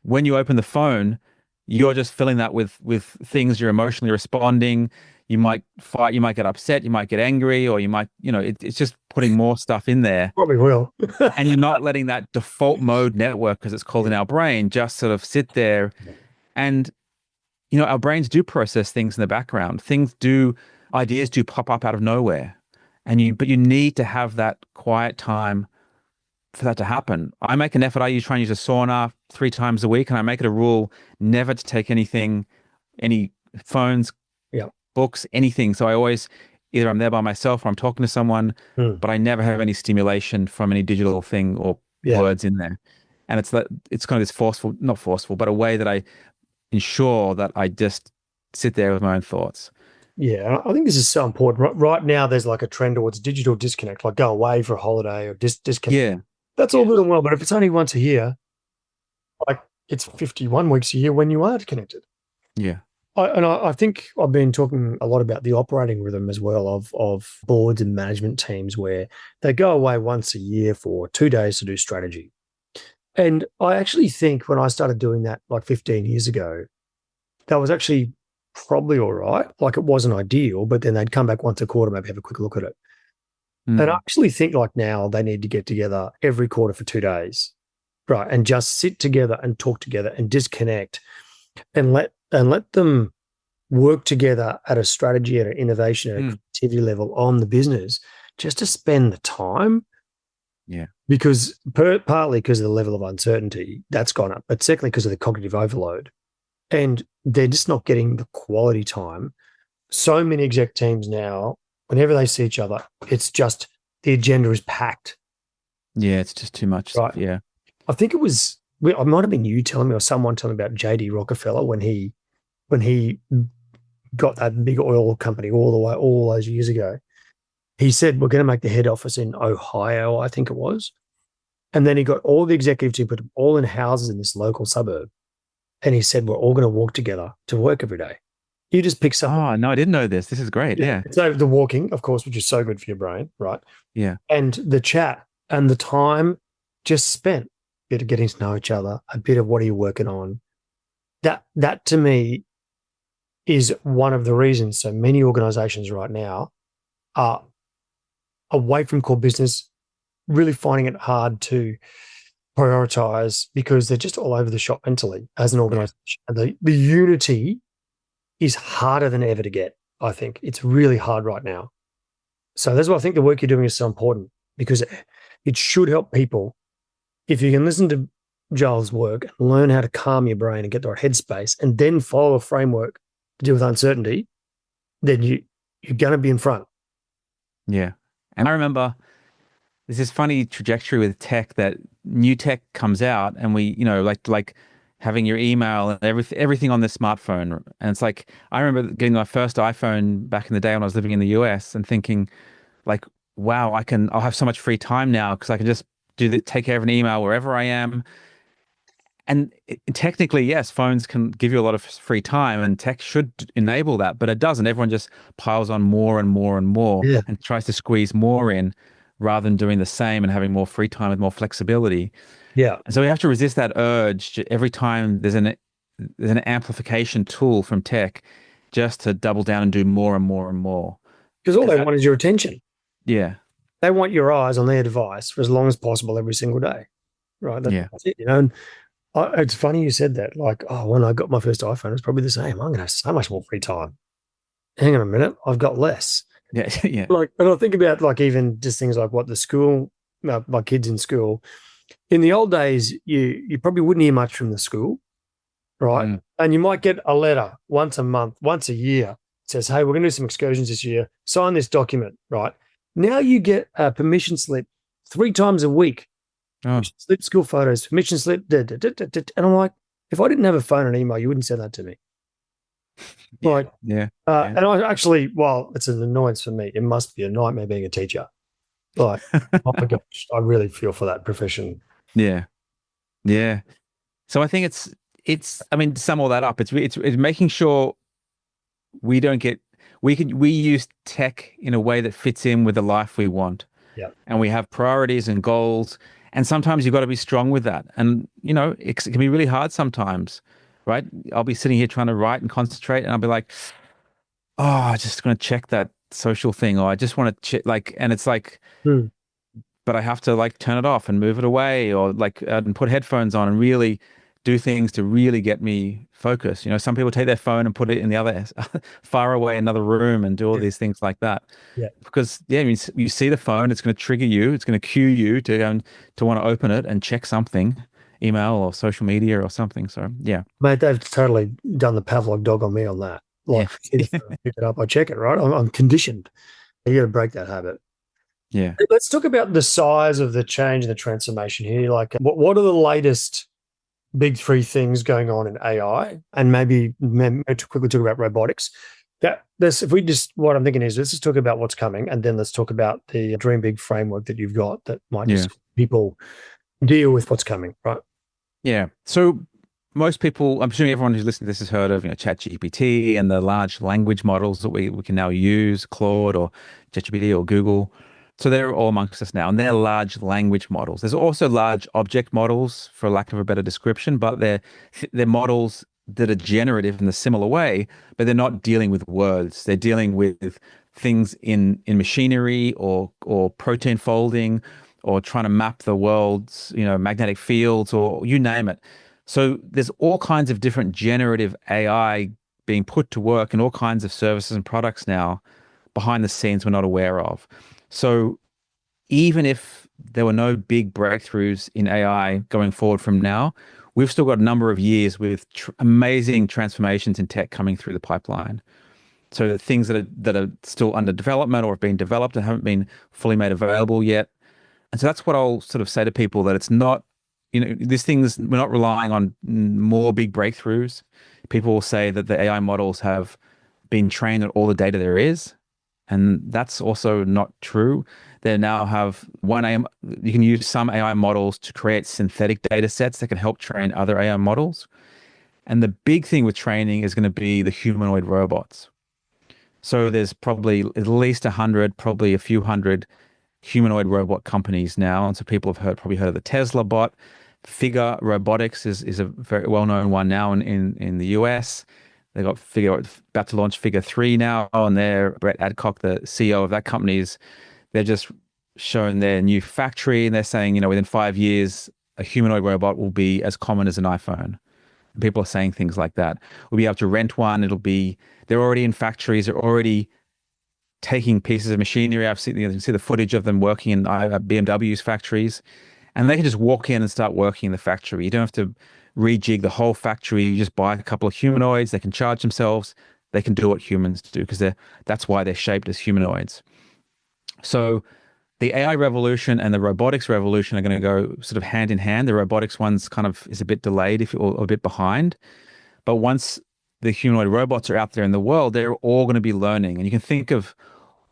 When you open the phone, you're just filling that with things you're emotionally responding. You might fight, you might get upset, you might get angry, or you might, it's just putting more stuff in there. Probably will. And you're not letting that default mode network, as it's called in our brain, just sort of sit there. And, our brains do process things in the background. Ideas do pop up out of nowhere. But you need to have that quiet time for that to happen. I make an effort. I try and use a sauna 3 times a week, and I make it a rule never to take anything, any phones, books, anything. So I always, either I'm there by myself or I'm talking to someone, but I never have any stimulation from any digital thing or words in there. And it's kind of this not forceful, but a way that I ensure that I just sit there with my own thoughts. Yeah, I think this is so important. Right now, there's like a trend towards digital disconnect, like go away for a holiday or disconnect. Yeah. That's all good and well, but if it's only once a year, like it's 51 weeks a year when you are connected. Yeah. I think I've been talking a lot about the operating rhythm as well of boards and management teams where they go away once a year for 2 days to do strategy. And I actually think when I started doing that like 15 years ago, that was actually probably all right. Like it wasn't ideal, but then they'd come back once a quarter, maybe have a quick look at it. And I actually think like now they need to get together every quarter for 2 days, right? And just sit together and talk together and disconnect and let them work together at a strategy, at an innovation, at a creativity level on the business, just to spend the time. Yeah. Because partly because of the level of uncertainty that's gone up, but secondly because of the cognitive overload. And they're just not getting the quality time. So many exec teams now, whenever they see each other, it's just the agenda is packed. Yeah, it's just too much. Right. Yeah. I think it was, I might have been you telling me or someone telling me about JD Rockefeller when he got that big oil company all those years ago. He said, we're going to make the head office in Ohio, I think it was. And then he got all the executive team, put them all in houses in this local suburb. And he said, we're all going to walk together to work every day. You just pick something. Oh, no, I didn't know this. This is great. Yeah. So the walking, of course, which is so good for your brain, right? Yeah. And the chat and the time just spent, a bit of getting to know each other, a bit of what are you working on. That to me is one of the reasons so many organizations right now are away from core business, really finding it hard to prioritize because they're just all over the shop mentally as an organization. And the unity is harder than ever to get, I think. It's really hard right now. So that's why I think the work you're doing is so important because it should help people. If you can listen to Joel's work and learn how to calm your brain and get the right headspace and then follow a framework to deal with uncertainty, then you're going to be in front. Yeah. And I remember there's this funny trajectory with tech that new tech comes out and we, like having your email and everything on the smartphone. And it's like, I remember getting my first iPhone back in the day when I was living in the US and thinking like, wow, I'll have so much free time now because I can just take care of an email wherever I am. And technically, yes, phones can give you a lot of free time and tech should enable that, but it doesn't. Everyone just piles on more and more and more and tries to squeeze more in rather than doing the same and having more free time with more flexibility. Yeah. And so we have to resist that urge every time there's an amplification tool from tech just to double down and do more and more and more. Because all they want is your attention. Yeah. They want your eyes on their device for as long as possible every single day. Right. That's it, And it's funny you said that. Like, when I got my first iPhone, it was probably the same. I'm going to have so much more free time. Hang on a minute. I've got less. Yeah. Yeah. And I think about like even just things like what the school, my kids in school, in the old days, you probably wouldn't hear much from the school, right? And you might get a letter once a month, once a year. It says, hey, we're going to do some excursions this year. Sign this document, right? Now you get a permission slip 3 times a week. Slip, school photos, permission slip. And I'm like, if I didn't have a phone and email, you wouldn't send that to me. And I actually, while it's an annoyance for me, it must be a nightmare being a teacher. Like, oh my gosh, I really feel for that profession. Yeah. Yeah. So I think it's, I mean, to sum all that up, it's making sure we use tech in a way that fits in with the life we want. Yeah. And we have priorities and goals. And sometimes you've got to be strong with that. And, it can be really hard sometimes, right? I'll be sitting here trying to write and concentrate and I'll be like, I just going to check that social thing, or I just want to check, and it's like, but I have to turn it off and move it away, or and put headphones on and really do things to really get me focused. Some people take their phone and put it in the other far away another room and do all these things like that. Yeah. Because you see the phone, it's going to trigger you, it's going to cue you to want to open it and check something, email or social media or something. So yeah, mate, they've totally done the Pavlov dog on me on that. Pick it up, I check it. Right, I'm conditioned. You got to break that habit. Yeah. Let's talk about the size of the change and the transformation here. Like, what are the latest big three things going on in AI, and maybe to quickly talk about robotics. If we just, what I'm thinking is, let's just talk about what's coming, and then let's talk about the Dream Big framework that you've got that might Yeah. just help people deal with what's coming, right? Yeah. So most people, I'm assuming everyone who's listening to this has heard of, ChatGPT and the large language models that we can now use, Claude or ChatGPT or Google. So they're all amongst us now, and they're large language models. There's also large object models, for lack of a better description, but they're models that are generative in a similar way, but they're not dealing with words. They're dealing with things in machinery or protein folding or trying to map the world's, magnetic fields or you name it. So there's all kinds of different generative AI being put to work in all kinds of services and products now behind the scenes we're not aware of. So even if there were no big breakthroughs in AI going forward from now, we've still got a number of years with amazing transformations in tech coming through the pipeline. So the things that are still under development or have been developed and haven't been fully made available yet. And so that's what I'll sort of say to people, that it's not, we're not relying on more big breakthroughs. People will say that the AI models have been trained on all the data there is. And that's also not true. They now have you can use some AI models to create synthetic data sets that can help train other AI models. And the big thing with training is going to be the humanoid robots. So there's probably at least 100, probably a few hundred humanoid robot companies now. And so people have probably heard of the Tesla bot. Figure Robotics is a very well-known one now in the US. They got about to launch Figure 3 now, and Brett Adcock, the CEO of that company, they're just shown their new factory, and they're saying, within 5 years, a humanoid robot will be as common as an iPhone. And people are saying things like that. We'll be able to rent one. They're already in factories. They're already taking pieces of machinery. I've seen, you can see the footage of them working in BMW's factories, and they can just walk in and start working in the factory. You don't have to rejig the whole factory. You just buy a couple of humanoids. They can charge themselves. They can do what humans do because that's why they're shaped as humanoids. So the AI revolution and the robotics revolution are going to go sort of hand in hand. The robotics one's kind of is a bit delayed, or a bit behind. But once the humanoid robots are out there in the world, they're all going to be learning. And you can think of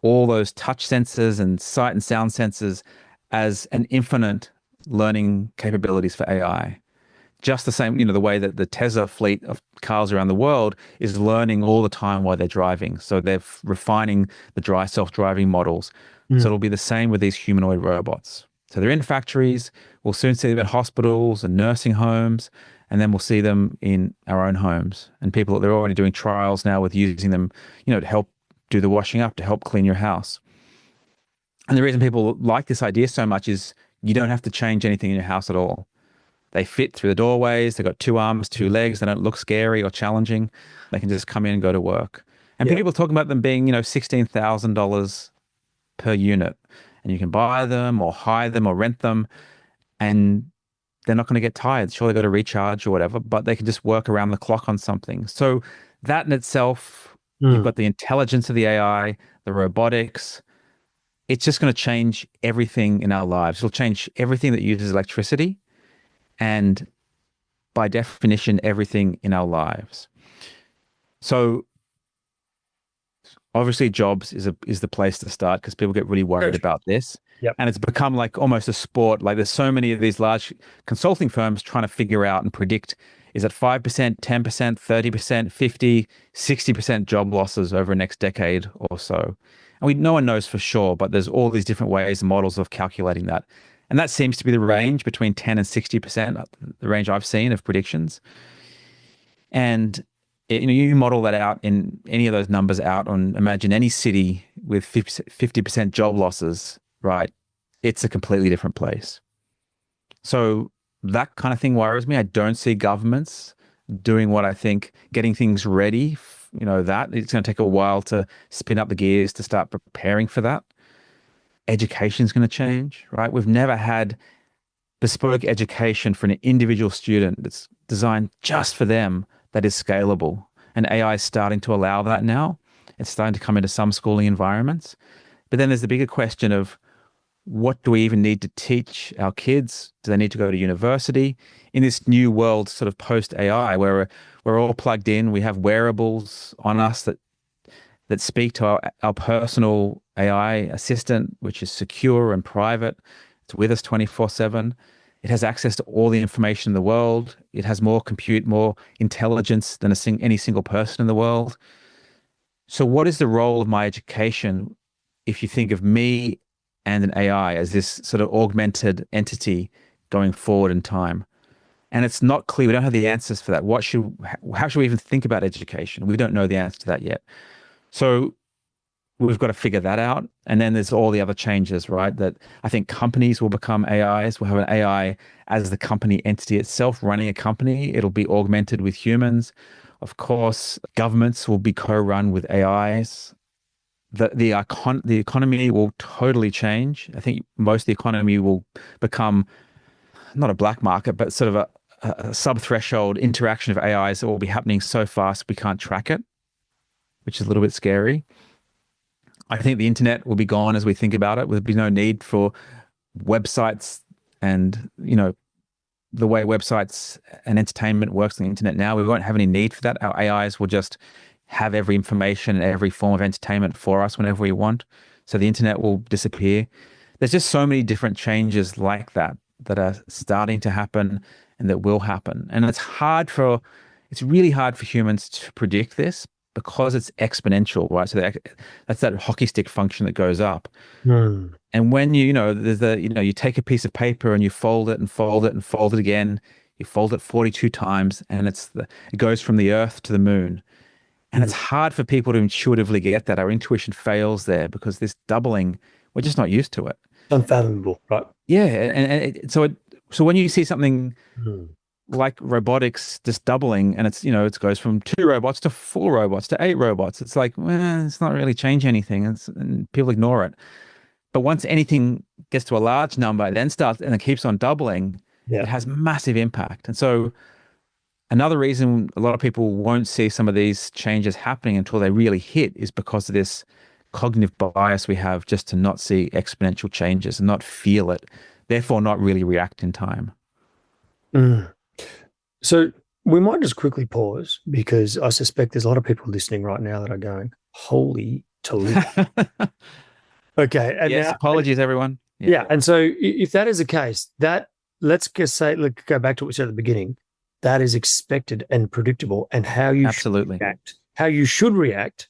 all those touch sensors and sight and sound sensors as an infinite learning capabilities for AI. Just the same, the way that the Tesla fleet of cars around the world is learning all the time while they're driving. So they're refining the self-driving models. So it'll be the same with these humanoid robots. So they're in factories. We'll soon see them in hospitals and nursing homes, and then we'll see them in our own homes. And they're already doing trials now with using them, to help do the washing up, to help clean your house. And the reason people like this idea so much is you don't have to change anything in your house at all. They fit through the doorways. They've got 2 arms, 2 legs. They don't look scary or challenging. They can just come in and go to work. And people are talking about them being, $16,000 per unit. And you can buy them or hire them or rent them. And they're not going to get tired. Sure, they've got to recharge or whatever, but they can just work around the clock on something. So that in itself, you've got the intelligence of the AI, the robotics. It's just going to change everything in our lives. It'll change everything that uses electricity. And by definition, everything in our lives. So obviously jobs is the place to start because people get really worried about this. Yep. And it's become like almost a sport. Like there's so many of these large consulting firms trying to figure out and predict, is it 5%, 10%, 30%, 50, 60% job losses over the next decade or so? And no one knows for sure, but there's all these different ways and models of calculating that. And that seems to be the range between 10 and 60%, the range I've seen of predictions. And you model that out in any of those numbers out on, imagine any city with 50% job losses, right? It's a completely different place. So that kind of thing worries me. I don't see governments doing what I think, getting things ready, that it's going to take a while to spin up the gears to start preparing for that. Education is going to change, right? We've never had bespoke education for an individual student that's designed just for them that is scalable. And AI is starting to allow that now. It's starting to come into some schooling environments. But then there's the bigger question of What do we even need to teach our kids? Do they need to go to university? In this new world, sort of post AI, where we're all plugged in, we have wearables on us that speak to our personal AI assistant, which is secure and private. It's with us 24/7. It has access to all the information in the world. It has more compute, more intelligence than any single person in the world. So what is the role of my education if you think of me and an AI as this sort of augmented entity going forward in time? And it's not clear. We don't have the answers for that. How should we even think about education? We don't know the answer to that yet. So we've got to figure that out. And then there's all the other changes, right? That I think companies will become AIs. We'll have an AI as the company entity itself running a company. It'll be augmented with humans. Of course, governments will be co-run with AIs. The economy will totally change. I think most of the economy will become not a black market, but sort of a sub-threshold interaction of AIs that will be happening so fast we can't track it, which is a little bit scary. I think the internet will be gone as we think about it. There'll be no need for websites and, the way websites and entertainment works on the internet now. We won't have any need for that. Our AIs will just have every information and every form of entertainment for us whenever we want. So the internet will disappear. There's just so many different changes like that are starting to happen and that will happen. And it's really hard for humans to predict this because it's exponential, right? So that's that hockey stick function that goes up. And when you take a piece of paper and you fold it and fold it and fold it again, you fold it 42 times and it goes from the earth to the moon. And it's hard for people to intuitively get that. Our intuition fails there because this doubling, we're just not used to it. Unfathomable, right? Yeah. So when you see something like robotics just doubling and it goes from 2 robots to 4 robots to 8 robots, it's like, well, it's not really changing anything. And people ignore it. But once anything gets to a large number, it then starts and it keeps on doubling, it has massive impact. And so another reason a lot of people won't see some of these changes happening until they really hit is because of this cognitive bias we have just to not see exponential changes and not feel it, therefore not really react in time. So we might just quickly pause because I suspect there's a lot of people listening right now that are going, holy Toledo. Okay. And yes, apologies, everyone. Yeah. And so if that is the case, let's go back to what we said at the beginning. That is expected and predictable, and how you should react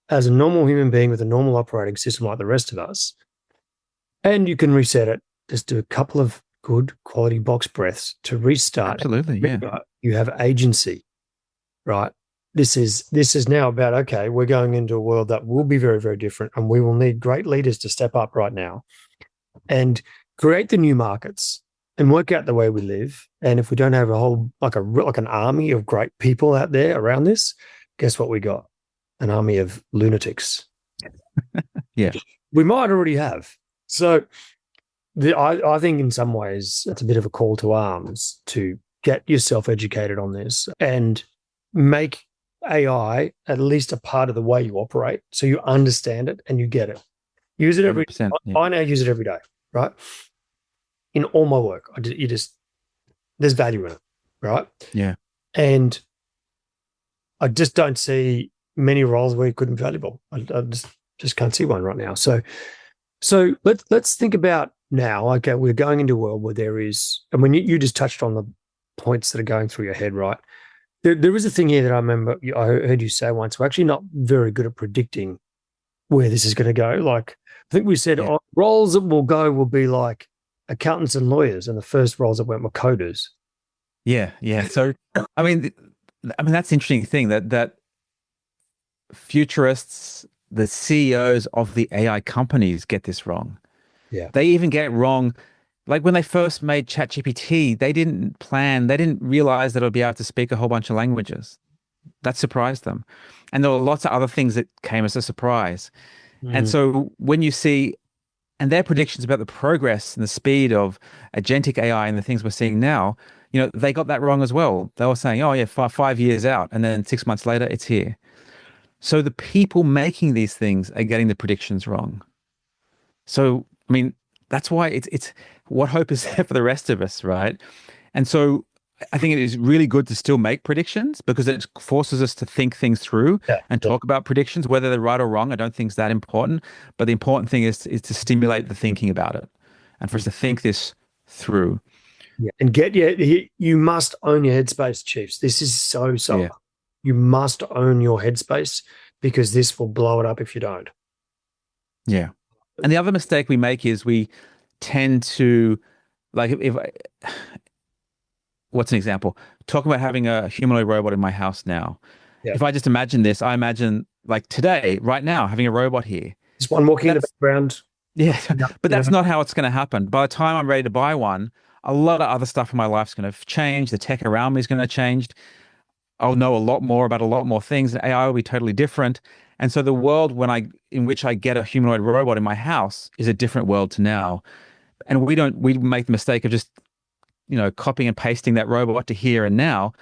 as a normal human being with a normal operating system like the rest of us. And you can reset it. Just do a couple of good quality box breaths to restart. Absolutely, yeah. You have agency, right? This is now about, okay, we're going into a world that will be very, very different, and we will need great leaders to step up right now and create the new markets and work out the way we live. And if we don't have a whole, like an army of great people out there around this, guess what we got? An army of lunatics. Yeah. We might already have. So I think in some ways it's a bit of a call to arms to get yourself educated on this and make AI at least a part of the way you operate so you understand it and you get it. Use it every day. Yeah. I now use it every day, right? In all my work, there's value in it, right? Yeah. And I just don't see many roles where it couldn't be valuable. I just can't see one right now. So let's think about now. Okay, we're going into a world where there is, and when you just touched on the points that are going through your head, right? There is a thing here that I remember I heard you say once. We're actually not very good at predicting where this is going to go. Like I think we said, roles that will be like accountants and lawyers, and the first roles that went were coders. Yeah. So, I mean, that's the interesting thing that futurists, the CEOs of the AI companies get this wrong. Yeah. They even get it wrong. Like when they first made ChatGPT, they didn't realize that it would be able to speak a whole bunch of languages. That surprised them. And there were lots of other things that came as a surprise. And so when you see, and their predictions about the progress and the speed of agentic AI and the things we're seeing now, they got that wrong as well. They were saying, 5 years out, and then 6 months later, it's here. So the people making these things are getting the predictions wrong. So, I mean, that's why it's what hope is there for the rest of us, right? And so I think it is really good to still make predictions because it forces us to think things through Yeah. and talk about predictions, whether they're right or wrong. I don't think it's that important, but the important thing is to stimulate the thinking about it and for us to think this through. Yeah. And you must own your headspace, Chiefs. This is so. Yeah. You must own your headspace because this will blow it up if you don't. Yeah. And the other mistake we make is we tend to, like, what's an example? Talking about having a humanoid robot in my house now. Yeah. If I just imagine this, I imagine like today, right now, having a robot here. Just one walking in the background. Yeah, but that's not how it's going to happen. By the time I'm ready to buy one, a lot of other stuff in my life is going to change. The tech around me is going to change. I'll know a lot more about a lot more things. And AI will be totally different. And so the world in which I get a humanoid robot in my house is a different world to now. And we make the mistake of just, copying and pasting that robot to here and now.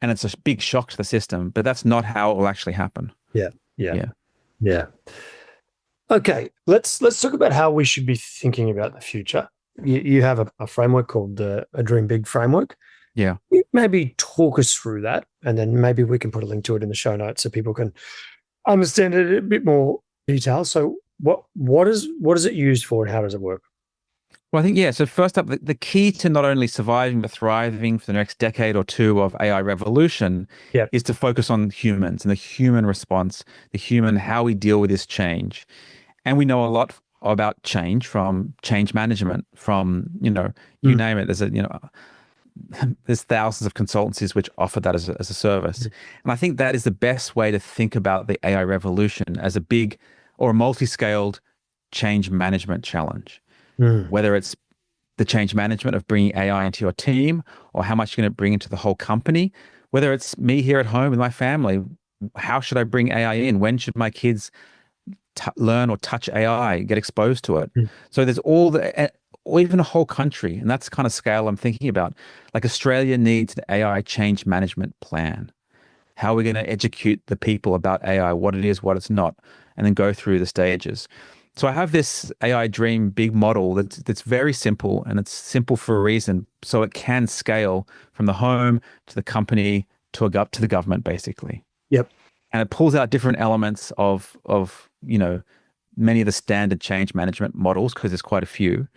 And it's a big shock to the system, but that's not how it will actually happen. Yeah. Okay, let's talk about how we should be thinking about the future. You have a framework called a Dream Big framework. Yeah. Maybe talk us through that, and then maybe we can put a link to it in the show notes so people can understand it in a bit more detail. So what is it used for and how does it work? Well, I think, so first up, the key to not only surviving but thriving for the next decade or two of AI revolution is to focus on humans and the human response, how we deal with this change. And we know a lot about change from change management, from, you name it. There's thousands of consultancies which offer that as a service. And I think that is the best way to think about the AI revolution as a big or a multi-scaled change management challenge. Whether it's the change management of bringing AI into your team or how much you're going to bring into the whole company, whether it's me here at home with my family, how should I bring AI in? When should my kids learn or touch AI, get exposed to it? So there's or even a whole country, and that's the kind of scale I'm thinking about. Like Australia needs an AI change management plan. How are we going to educate the people about AI, what it is, what it's not, and then go through the stages. So I have this AI Dream Big model that's very simple, and it's simple for a reason. So it can scale from the home to the company to the government, basically. Yep. And it pulls out different elements of many of the standard change management models, because there's quite a few.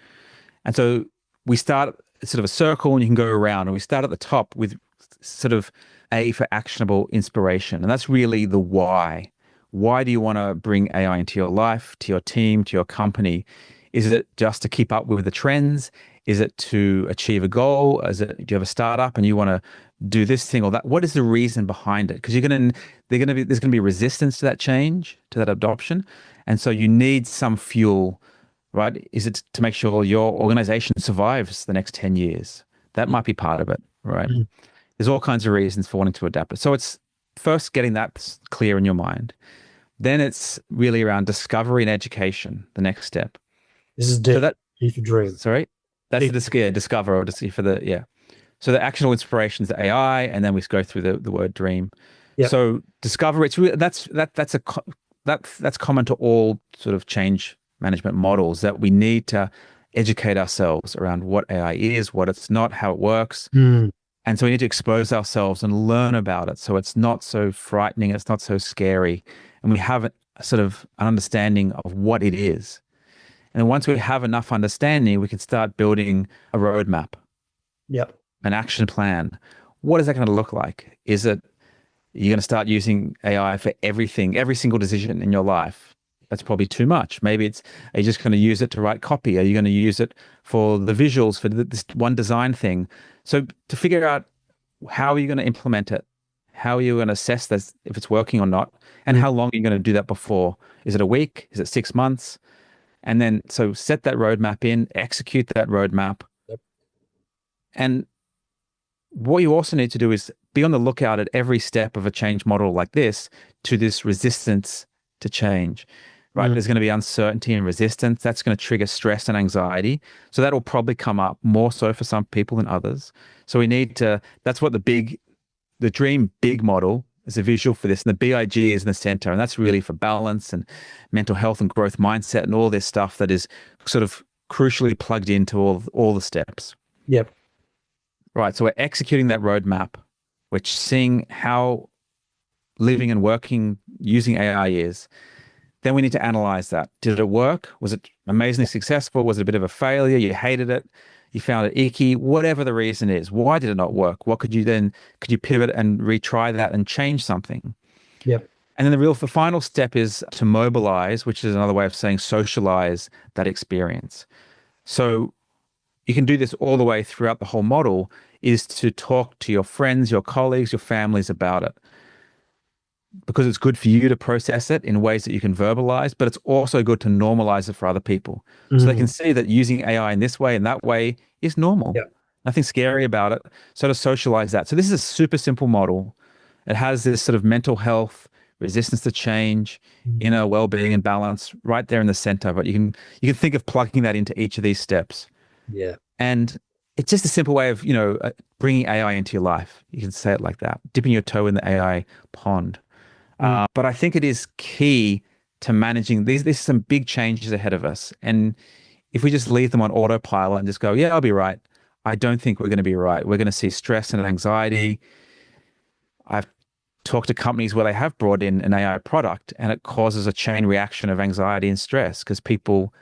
And so we start sort of a circle and you can go around, and we start at the top with sort of A for actionable inspiration. And that's really the why. Why do you want to bring AI into your life, to your team, to your company? Is it just to keep up with the trends? Is it to achieve a goal? Do you have a startup and you want to do this thing or that? What is the reason behind it? Because there's going to be resistance to that change, to that adoption. And so you need some fuel, right? Is it to make sure your organization survives the next 10 years? That might be part of it, right? There's all kinds of reasons for wanting to adapt it. So it's first getting that clear in your mind. Then it's really around discovery and education, the next step. This is for dream. Sorry? That's discover or to see for So the actionable inspirations, the AI, and then we go through the word dream. Yep. So discover, it's really, that's common to all sort of change management models, that we need to educate ourselves around what AI is, what it's not, how it works. And so we need to expose ourselves and learn about it. So it's not so frightening, it's not so scary. And we have a sort of an understanding of what it is. And then once we have enough understanding, we can start building a roadmap. Yep. An action plan. What is that going to look like? Is it you're going to start using AI for everything, every single decision in your life? That's probably too much. Maybe are you just going to use it to write copy? Are you going to use it for the visuals, for this one design thing? So to figure out how are you going to implement it? How are you going to assess this, if it's working or not? And how long are you going to do that before? Is it a week? Is it 6 months? And then, so set that roadmap in, execute that roadmap. Yep. And what you also need to do is be on the lookout at every step of a change model like this to this resistance to change, right? There's going to be uncertainty and resistance. That's going to trigger stress and anxiety. So that will probably come up more so for some people than others. So we need to, that's what the Dream Big model is a visual for this. And the BIG is in the center. And that's really for balance and mental health and growth mindset and all this stuff that is sort of crucially plugged into all the steps. Yep. Right. So we're executing that roadmap, which seeing how living and working using AI is. Then we need to analyze that. Did it work? Was it amazingly successful? Was it a bit of a failure? You hated it? You found it icky? Whatever the reason is, why did it not work? What could you pivot and retry that and change something? Yep. And then the final step is to mobilize, which is another way of saying socialize that experience. So you can do this all the way throughout the whole model, is to talk to your friends, your colleagues, your families about it. Because it's good for you to process it in ways that you can verbalize, but it's also good to normalize it for other people. So they can see that using AI in this way and that way is normal. Yep. Nothing scary about it. So to socialize that. So this is a super simple model. It has this sort of mental health, resistance to change, inner well-being and balance right there in the center. But you can think of plugging that into each of these steps. Yeah. And it's just a simple way of, bringing AI into your life. You can say it like that, dipping your toe in the AI pond. But I think it is key to managing these. There's some big changes ahead of us. And if we just leave them on autopilot and just go, yeah, I'll be right, I don't think we're going to be right. We're going to see stress and anxiety. I've talked to companies where they have brought in an AI product and it causes a chain reaction of anxiety and stress because people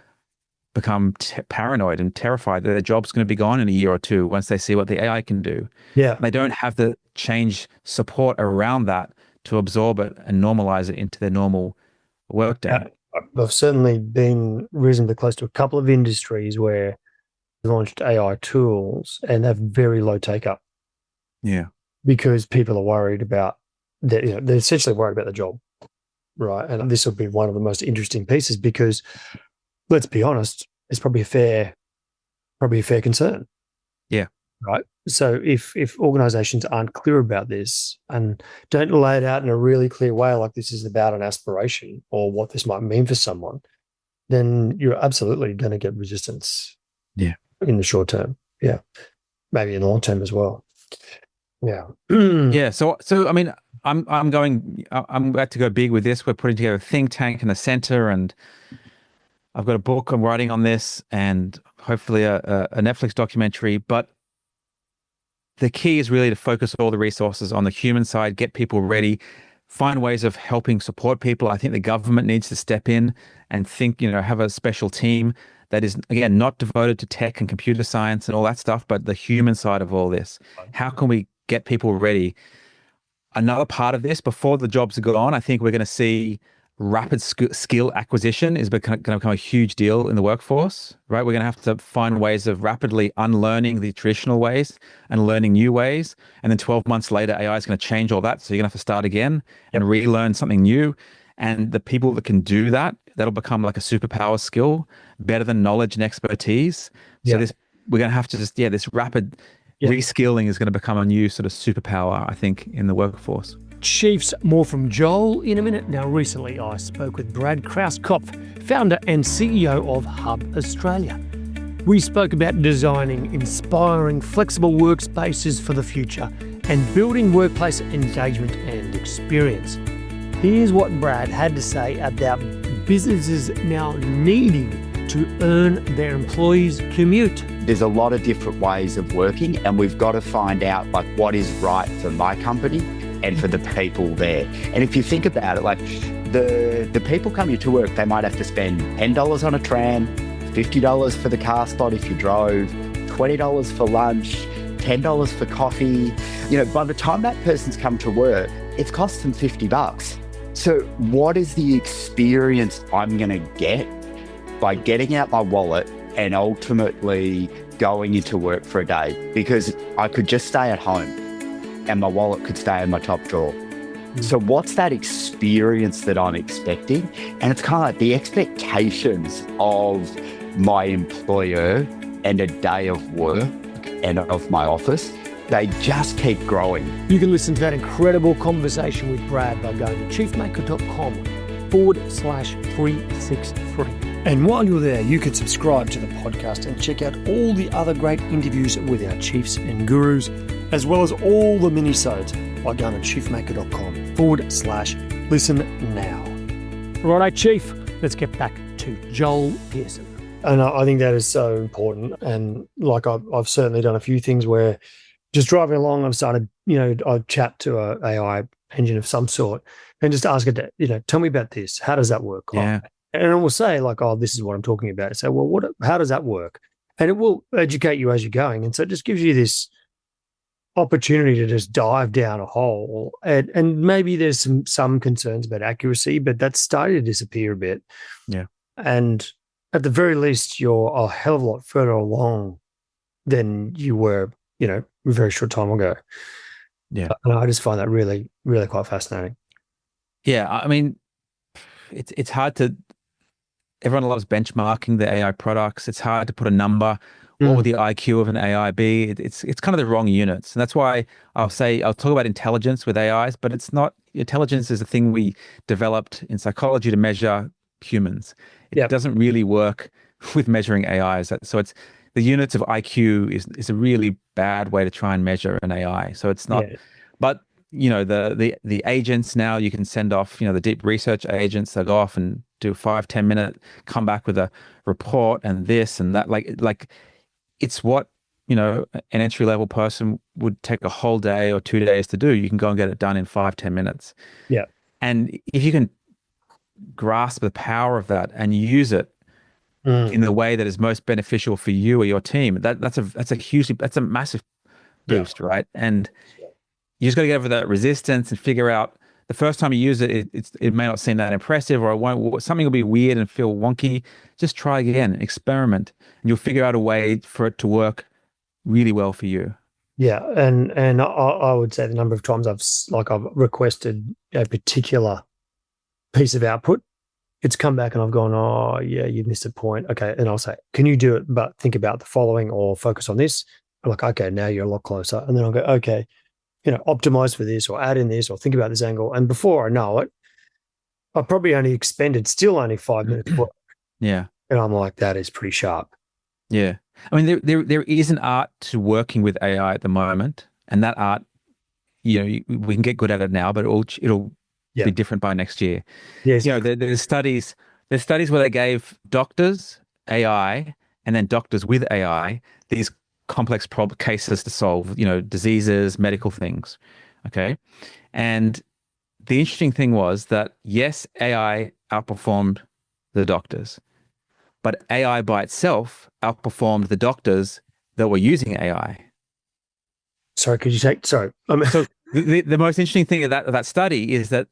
become paranoid and terrified that their job's going to be gone in a year or two once they see what the AI can do. Yeah. And they don't have the change support around that to absorb it and normalize it into their normal workday. I've certainly been reasonably close to a couple of industries where they launched AI tools and have very low take up. Yeah. Because people are worried about that, they're essentially worried about the job. Right. And this will be one of the most interesting pieces because let's be honest, it's probably a fair concern. Yeah. Right. So if organizations aren't clear about this and don't lay it out in a really clear way, like this is about an aspiration or what this might mean for someone, then you're absolutely going to get resistance. Yeah. In the short term. Yeah. Maybe in the long term as well. Yeah. Yeah. So I mean, I'm about to go big with this. We're putting together a think tank in the center, and I've got a book I'm writing on this, and hopefully a Netflix documentary. But the key is really to focus all the resources on the human side, get people ready, find ways of helping support people. I think the government needs to step in and think, have a special team that is, again, not devoted to tech and computer science and all that stuff, but the human side of all this. How can we get people ready? Another part of this, before the jobs are gone, I think we're going to see rapid skill acquisition is going to become a huge deal in the workforce, right? We're going to have to find ways of rapidly unlearning the traditional ways and learning new ways. And then 12 months later, AI is going to change all that. So you're going to have to start again and relearn something new. And the people that can do that, that'll become like a superpower skill, better than knowledge and expertise. So we're going to have to this rapid reskilling is going to become a new sort of superpower, I think, in the workforce. Chiefs, more from Joel in a minute. Now, recently I spoke with Brad Krauskopf, founder and CEO of Hub Australia. We spoke about designing inspiring, flexible workspaces for the future and building workplace engagement and experience. Here's what Brad had to say about businesses now needing to earn their employees' commute. There's a lot of different ways of working, and we've got to find out what is right for my company and for the people there. And if you think about it, the people coming to work, they might have to spend $10 on a tram, $50 for the car spot if you drove, $20 for lunch, $10 for coffee. By the time that person's come to work, it's cost them $50. So what is the experience I'm going to get by getting out my wallet and ultimately going into work for a day? Because I could just stay at home and my wallet could stay in my top drawer. So what's that experience that I'm expecting? And it's kind of like the expectations of my employer and a day of work and of my office, they just keep growing. You can listen to that incredible conversation with Brad by going to chiefmaker.com/363. And while you're there, you can subscribe to the podcast and check out all the other great interviews with our chiefs and gurus, as well as all the mini-sodes by going to chiefmaker.com/listen now. Righto, Chief, let's get back to Joel Pearson. And I think that is so important. And like I've certainly done a few things where just driving along, I've started, I chat to a AI engine of some sort and just ask it to, tell me about this. How does that work? Yeah. And it will say like, oh, this is what I'm talking about. So, well, how does that work? And it will educate you as you're going. And so it just gives you this opportunity to just dive down a hole. And maybe there's some concerns about accuracy, but that's starting to disappear a bit. Yeah. And at the very least, you're a hell of a lot further along than you were, a very short time ago. Yeah. And I just find that really, really quite fascinating. Yeah. I mean, it's hard to, everyone loves benchmarking the AI products. It's hard to put a number. What would the IQ of an AI be? It's kind of the wrong units. And that's why I'll talk about intelligence with AIs, but it's not, intelligence is a thing we developed in psychology to measure humans. It doesn't really work with measuring AIs. So it's the units of IQ is a really bad way to try and measure an AI. So it's not, but the agents now you can send off, the deep research agents, they'll go off and do a 5-10 minute, come back with a report and this and that, like it's what, an entry level person would take a whole day or 2 days to do. You can go and get it done in 5-10 minutes. Yeah. And if you can grasp the power of that and use it in the way that is most beneficial for you or your team, that's a massive boost, right? And you just got to get over that resistance and figure out the first time you use it, it may not seem that impressive, or something will be weird and feel wonky. Just try again, experiment, and you'll figure out a way for it to work really well for you. Yeah, and I would say the number of times I've requested a particular piece of output, it's come back and I've gone, oh yeah, you missed a point. Okay, and I'll say, can you do it, but think about the following or focus on this. I'm like, okay, now you're a lot closer, and then I'll go, okay, optimize for this or add in this or think about this angle. And before I know it, I probably only expended still only 5 minutes work. Yeah. And I'm like, that is pretty sharp. Yeah. I mean, there is an art to working with AI at the moment. And that art, we can get good at it now, but it'll be different by next year. Yes. There's studies where they gave doctors AI and then doctors with AI these complex cases to solve, diseases, medical things. Okay. And the interesting thing was that, yes, AI outperformed the doctors, but AI by itself outperformed the doctors that were using AI. Sorry, could you take, sorry. So the most interesting thing of that study is that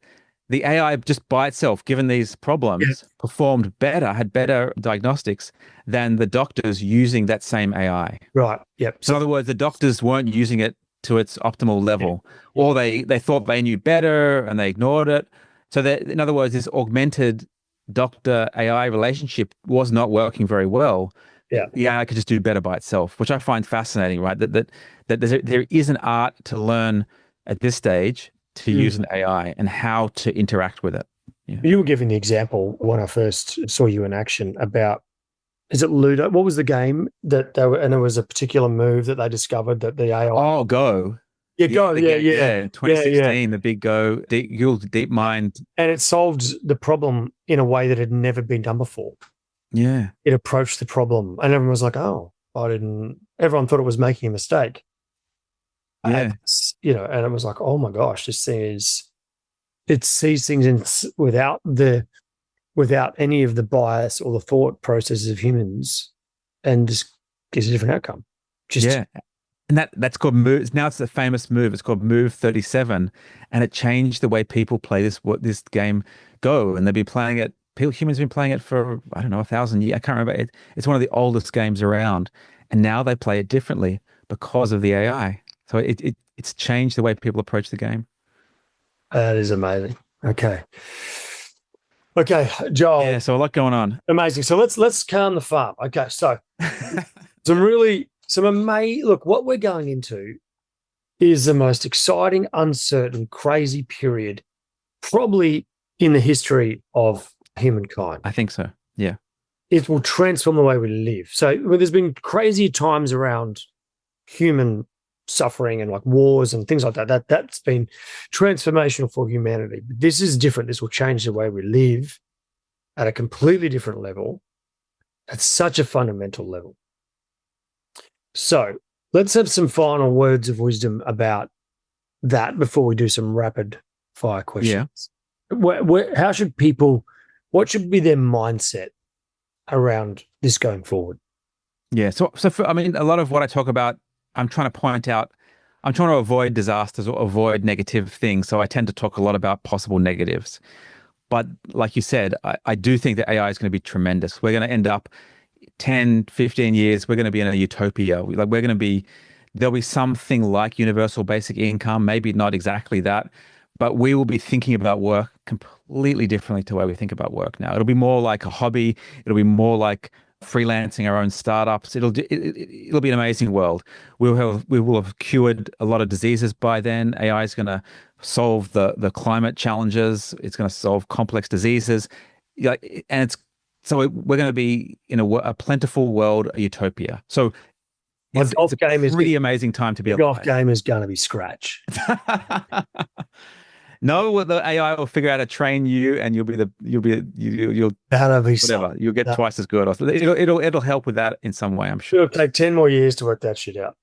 the AI just by itself, given these problems, performed better, had better diagnostics than the doctors using that same AI. Right. Yep. So in other words, the doctors weren't using it to its optimal level, or they thought they knew better and they ignored it. So that, in other words, this augmented doctor AI relationship was not working very well. Yeah. The AI could just do better by itself, which I find fascinating, right? That there is an art to learn at this stage to use an AI and how to interact with it. Yeah. You were giving the example when I first saw you in action about, is it Ludo? What was the game that they were, and it was a particular move that they discovered that the AI. Oh, Go. Yeah, Go. Yeah. 2016, the big Go, deep mind. And it solved the problem in a way that had never been done before. Yeah. It approached the problem and everyone was like, oh, everyone thought it was making a mistake. Yeah. And it was like, oh my gosh, this thing it sees things without any of the bias or the thought processes of humans and just gives a different outcome. And that's called move. Now it's a famous move. It's called Move 37. And it changed the way people play this game Go. And they've been playing it, humans have been playing it for, 1,000 years. I can't remember. It's one of the oldest games around. And now they play it differently because of the AI. So it's changed the way people approach the game. That is amazing. Okay, Joel. Yeah, so a lot going on. Amazing. So let's calm the farm. Okay, so look, what we're going into is the most exciting, uncertain, crazy period probably in the history of humankind. I think so. Yeah. It will transform the way we live. So there's been crazy times around human suffering and like wars and things like that. That's been transformational for humanity. But this is different. This will change the way we live at a completely different level. At such a fundamental level. So let's have some final words of wisdom about that before we do some rapid fire Yeah. questions. How should people, what should be their mindset around this going forward? Yeah. So for, I mean, a lot of what I talk about, I'm trying to point out, I'm trying to avoid disasters or avoid negative things. So I tend to talk a lot about possible negatives. But like you said, I do think that AI is going to be tremendous. We're going to end up 10, 15 years, we're going to be in a utopia. Like we're going to be, there'll be something like universal basic income, maybe not exactly that, but we will be thinking about work completely differently to the way we think about work now. It'll be more like a hobby. It'll be more like freelancing our own startups. It'll be an amazing world. We will have cured a lot of diseases by then. AI is going to solve the climate challenges. It's going to solve complex diseases. Like, and it's so we're going to be in a plentiful world, a utopia. So it's a pretty amazing time to be alive. The golf game is going to be scratch. No, the AI will figure out how to train you, and you'll that'll be whatever. You'll get twice as good. It'll help with that in some way, I'm sure. It'll take 10 more years to work that shit out.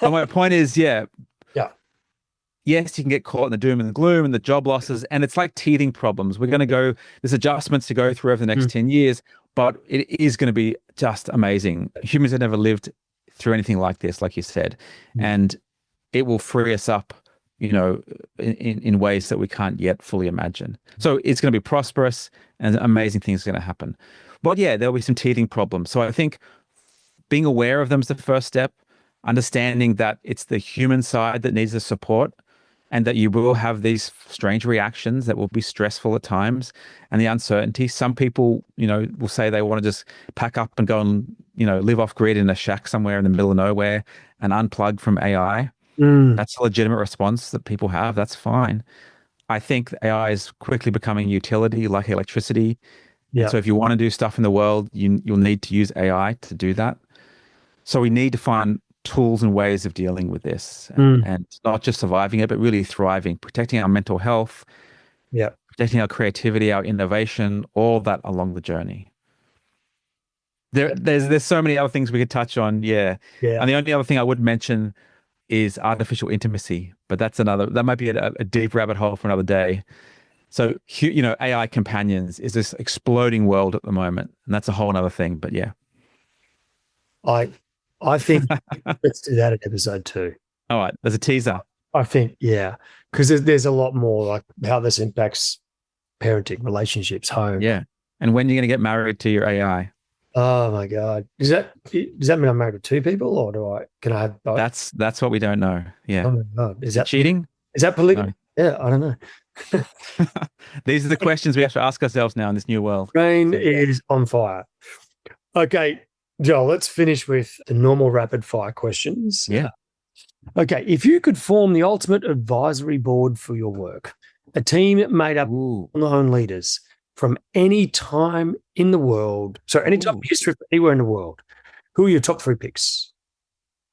But my point is, yeah. Yes, you can get caught in the doom and the gloom and the job losses, and it's like teething problems. We're going to go, there's adjustments to go through over the next 10 years, but it is going to be just amazing. Humans have never lived through anything like this, like you said, and it will free us up, you know, in ways that we can't yet fully imagine. So it's going to be prosperous and amazing things are going to happen. But yeah, there'll be some teething problems. So I think being aware of them is the first step, understanding that it's the human side that needs the support, and that you will have these strange reactions that will be stressful at times, and the uncertainty. Some people, you know, will say they want to just pack up and go and, you know, live off grid in a shack somewhere in the middle of nowhere and unplug from AI. That's a legitimate response that people have. That's fine. I think AI is quickly becoming utility like electricity. Yeah. So if you want to do stuff in the world, you'll need to use AI to do that. So we need to find tools and ways of dealing with this, and not just surviving it, but really thriving, protecting our mental health, protecting our creativity, our innovation, all that along the journey. There's so many other things we could touch on, and the only other thing I would mention is artificial intimacy, but that might be a deep rabbit hole for another day. So, you know, AI companions is this exploding world at the moment, and that's a whole other thing. But yeah, I think let's do that in episode 2. All right, there's a teaser. I think, because there's a lot more like how this impacts parenting, relationships, home. Yeah, and when you're going to get married to your AI. Oh my God, does that mean I'm married to 2 people, or can I have both? That's what we don't know. Yeah. Oh my God, is that cheating? Is that polygamy? No. Yeah, I don't know. These are the questions we have to ask ourselves now in this new world. Brain is on fire. Okay, Joel, let's finish with the normal rapid fire questions. Yeah. Okay, if you could form the ultimate advisory board for your work, a team made up of well-known leaders from any time in the world, any time in history, anywhere in the world, who are your top 3 picks?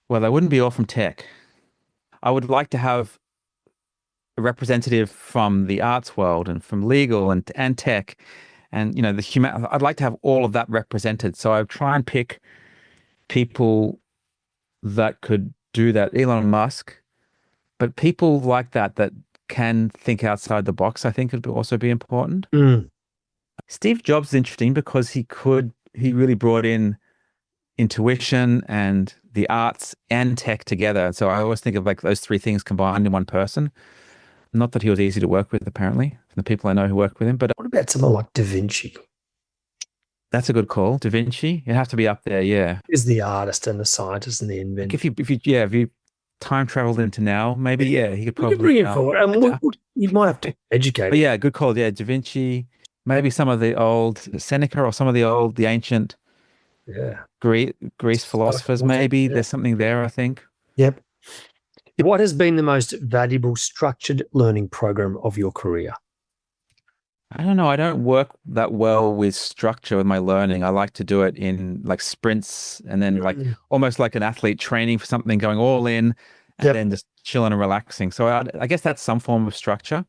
Well, they wouldn't be all from tech. I would like to have a representative from the arts world and from legal and tech, and, you know, I'd like to have all of that represented. So I would try and pick people that could do that. Elon Musk, but people like that can think outside the box, I think would also be important. Steve Jobs is interesting because he really brought in intuition and the arts and tech together. So I always think of like those 3 things combined in one person. Not that he was easy to work with, apparently, from the people I know who work with him. But what about someone like Da Vinci? That's a good call. Da Vinci, you have to be up there, yeah. Is the artist and the scientist and the inventor. If you time traveled into now, maybe he could probably bring it forward. And you might have to educate. But yeah, good call. Yeah, Da Vinci, maybe some of the old Seneca or some of the ancient Greece philosophers. Maybe there's something there, I think. Yep. What has been the most valuable structured learning program of your career? I don't know. I don't work that well with structure with my learning. I like to do it in like sprints and then like almost like an athlete training for something, going all in and then just chilling and relaxing. So I guess that's some form of structure,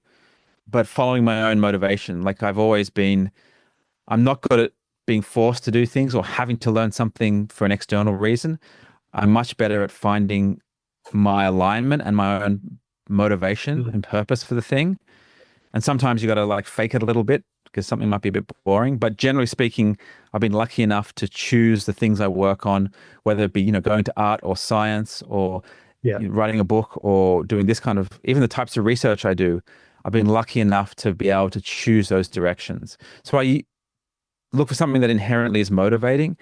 but following my own motivation. Like I've always been, I'm not good at being forced to do things or having to learn something for an external reason. I'm much better at finding my alignment and my own motivation and purpose for the thing. And sometimes you got to like fake it a little bit because something might be a bit boring. But generally speaking, I've been lucky enough to choose the things I work on, whether it be, going to art or science or writing a book or doing this kind of, even the types of research I do. I've been lucky enough to be able to choose those directions. So I look for something that inherently is motivating.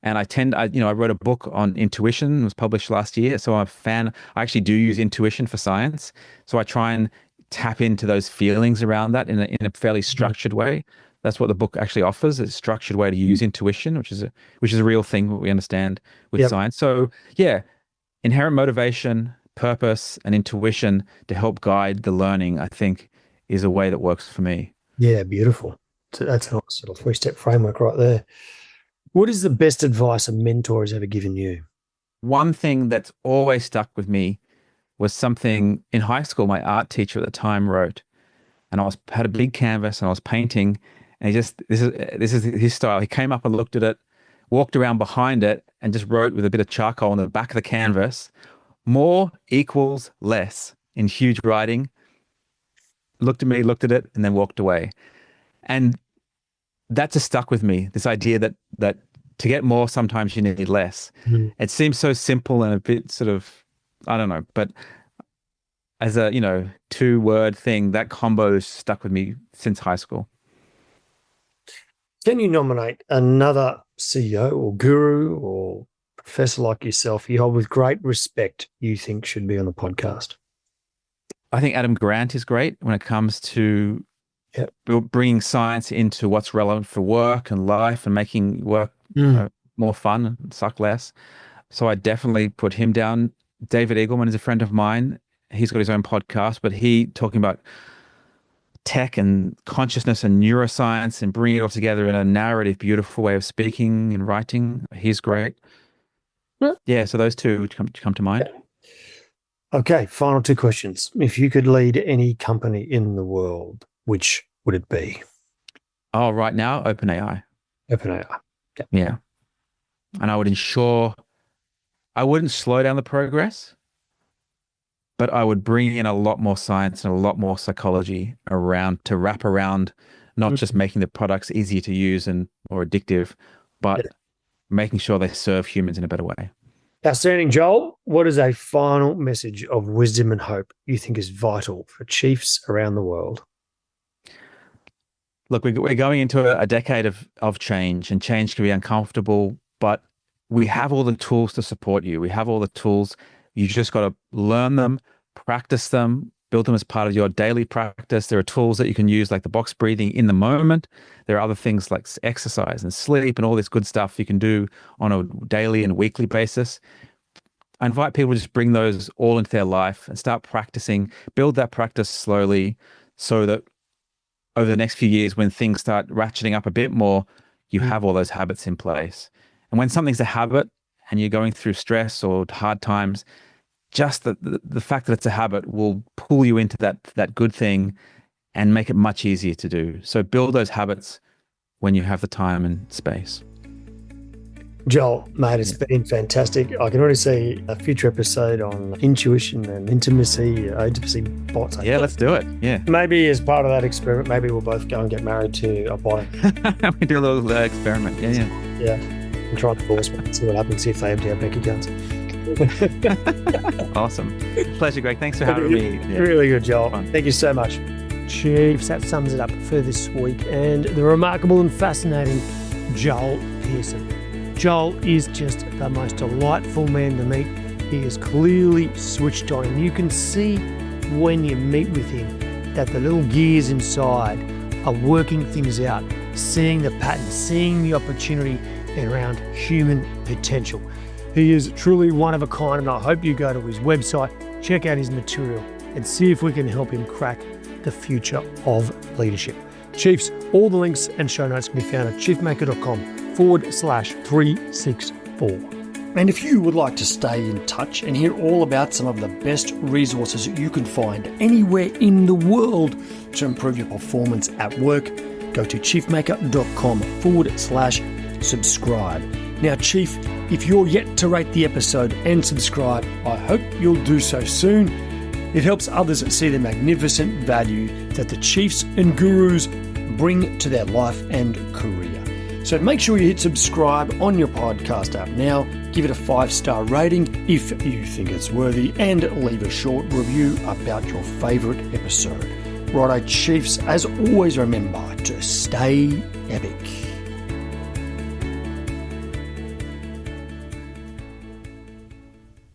And I wrote a book on intuition, it was published last year. So I'm a fan. I actually do use intuition for science. So I try and tap into those feelings around that in a fairly structured way. That's what the book actually offers, a structured way to use intuition, which is a real thing we understand with science. So yeah, inherent motivation, purpose, and intuition to help guide the learning, I think, is a way that works for me. Yeah, beautiful. So that's a nice little 3-step framework right there. What is the best advice a mentor has ever given you? One thing that's always stuck with me was something in high school my art teacher at the time wrote, and I had a big canvas and I was painting, and this is his style. He came up and looked at it, walked around behind it, and just wrote with a bit of charcoal on the back of the canvas, more equals less, in huge writing. Looked at me, looked at it, and then walked away. And that just stuck with me, this idea that to get more, sometimes you need less. It seems so simple and a bit sort of, I don't know, but as a, 2-word thing, that combo has stuck with me since high school. Can you nominate another CEO or guru or professor like yourself you hold with great respect you think should be on the podcast? I think Adam Grant is great when it comes to bringing science into what's relevant for work and life and making work more fun and suck less. So I definitely put him down. David Eagleman is a friend of mine. He's got his own podcast, but he talking about tech and consciousness and neuroscience and bringing it all together in a narrative, beautiful way of speaking and writing. He's great. Yeah, so those two would come to mind. Okay, final 2 questions. If you could lead any company in the world, which would it be? Oh, right now, OpenAI. OpenAI. Yeah. And I would ensure I wouldn't slow down the progress, but I would bring in a lot more science and a lot more psychology around to wrap around not just making the products easier to use and more addictive, but making sure they serve humans in a better way. Outstanding, Joel. What is a final message of wisdom and hope you think is vital for chiefs around the world? Look, we're going into a decade of change, and change can be uncomfortable, but we have all the tools to support you. We have all the tools. You just got to learn them, practice them, build them as part of your daily practice. There are tools that you can use like the box breathing in the moment. There are other things like exercise and sleep and all this good stuff you can do on a daily and weekly basis. I invite people to just bring those all into their life and start practicing, build that practice slowly so that over the next few years, when things start ratcheting up a bit more, you have all those habits in place. And when something's a habit and you're going through stress or hard times, just the fact that it's a habit will pull you into that good thing and make it much easier to do. So build those habits when you have the time and space. Joel, mate, it's been fantastic. I can already see a future episode on intuition and intimacy bots. Yeah, let's do it. Yeah. Maybe as part of that experiment, maybe we'll both go and get married to a bot. We do a little experiment. Yeah. Yeah. And try to divorce me, see what happens, see if they empty our bank accounts. Awesome. Pleasure, Greg. Thanks for having me. Yeah. Really good, Joel. Thank you so much. Chiefs, that sums it up for this week. And the remarkable and fascinating Joel Pearson. Joel is just the most delightful man to meet. He is clearly switched on, and you can see when you meet with him that the little gears inside are working things out, seeing the pattern, seeing the opportunity around human potential. He is truly one of a kind, and I hope you go to his website, check out his material, and see if we can help him crack the future of leadership. Chiefs, all the links and show notes can be found at chiefmaker.com/364. And if you would like to stay in touch and hear all about some of the best resources you can find anywhere in the world to improve your performance at work, go to chiefmaker.com/subscribe. Now, Chief, if you're yet to rate the episode and subscribe, I hope you'll do so soon. It helps others see the magnificent value that the chiefs and gurus bring to their life and career. So make sure you hit subscribe on your podcast app now, give it a 5-star rating if you think it's worthy, and leave a short review about your favourite episode. Righto, Chiefs, as always, remember to stay epic.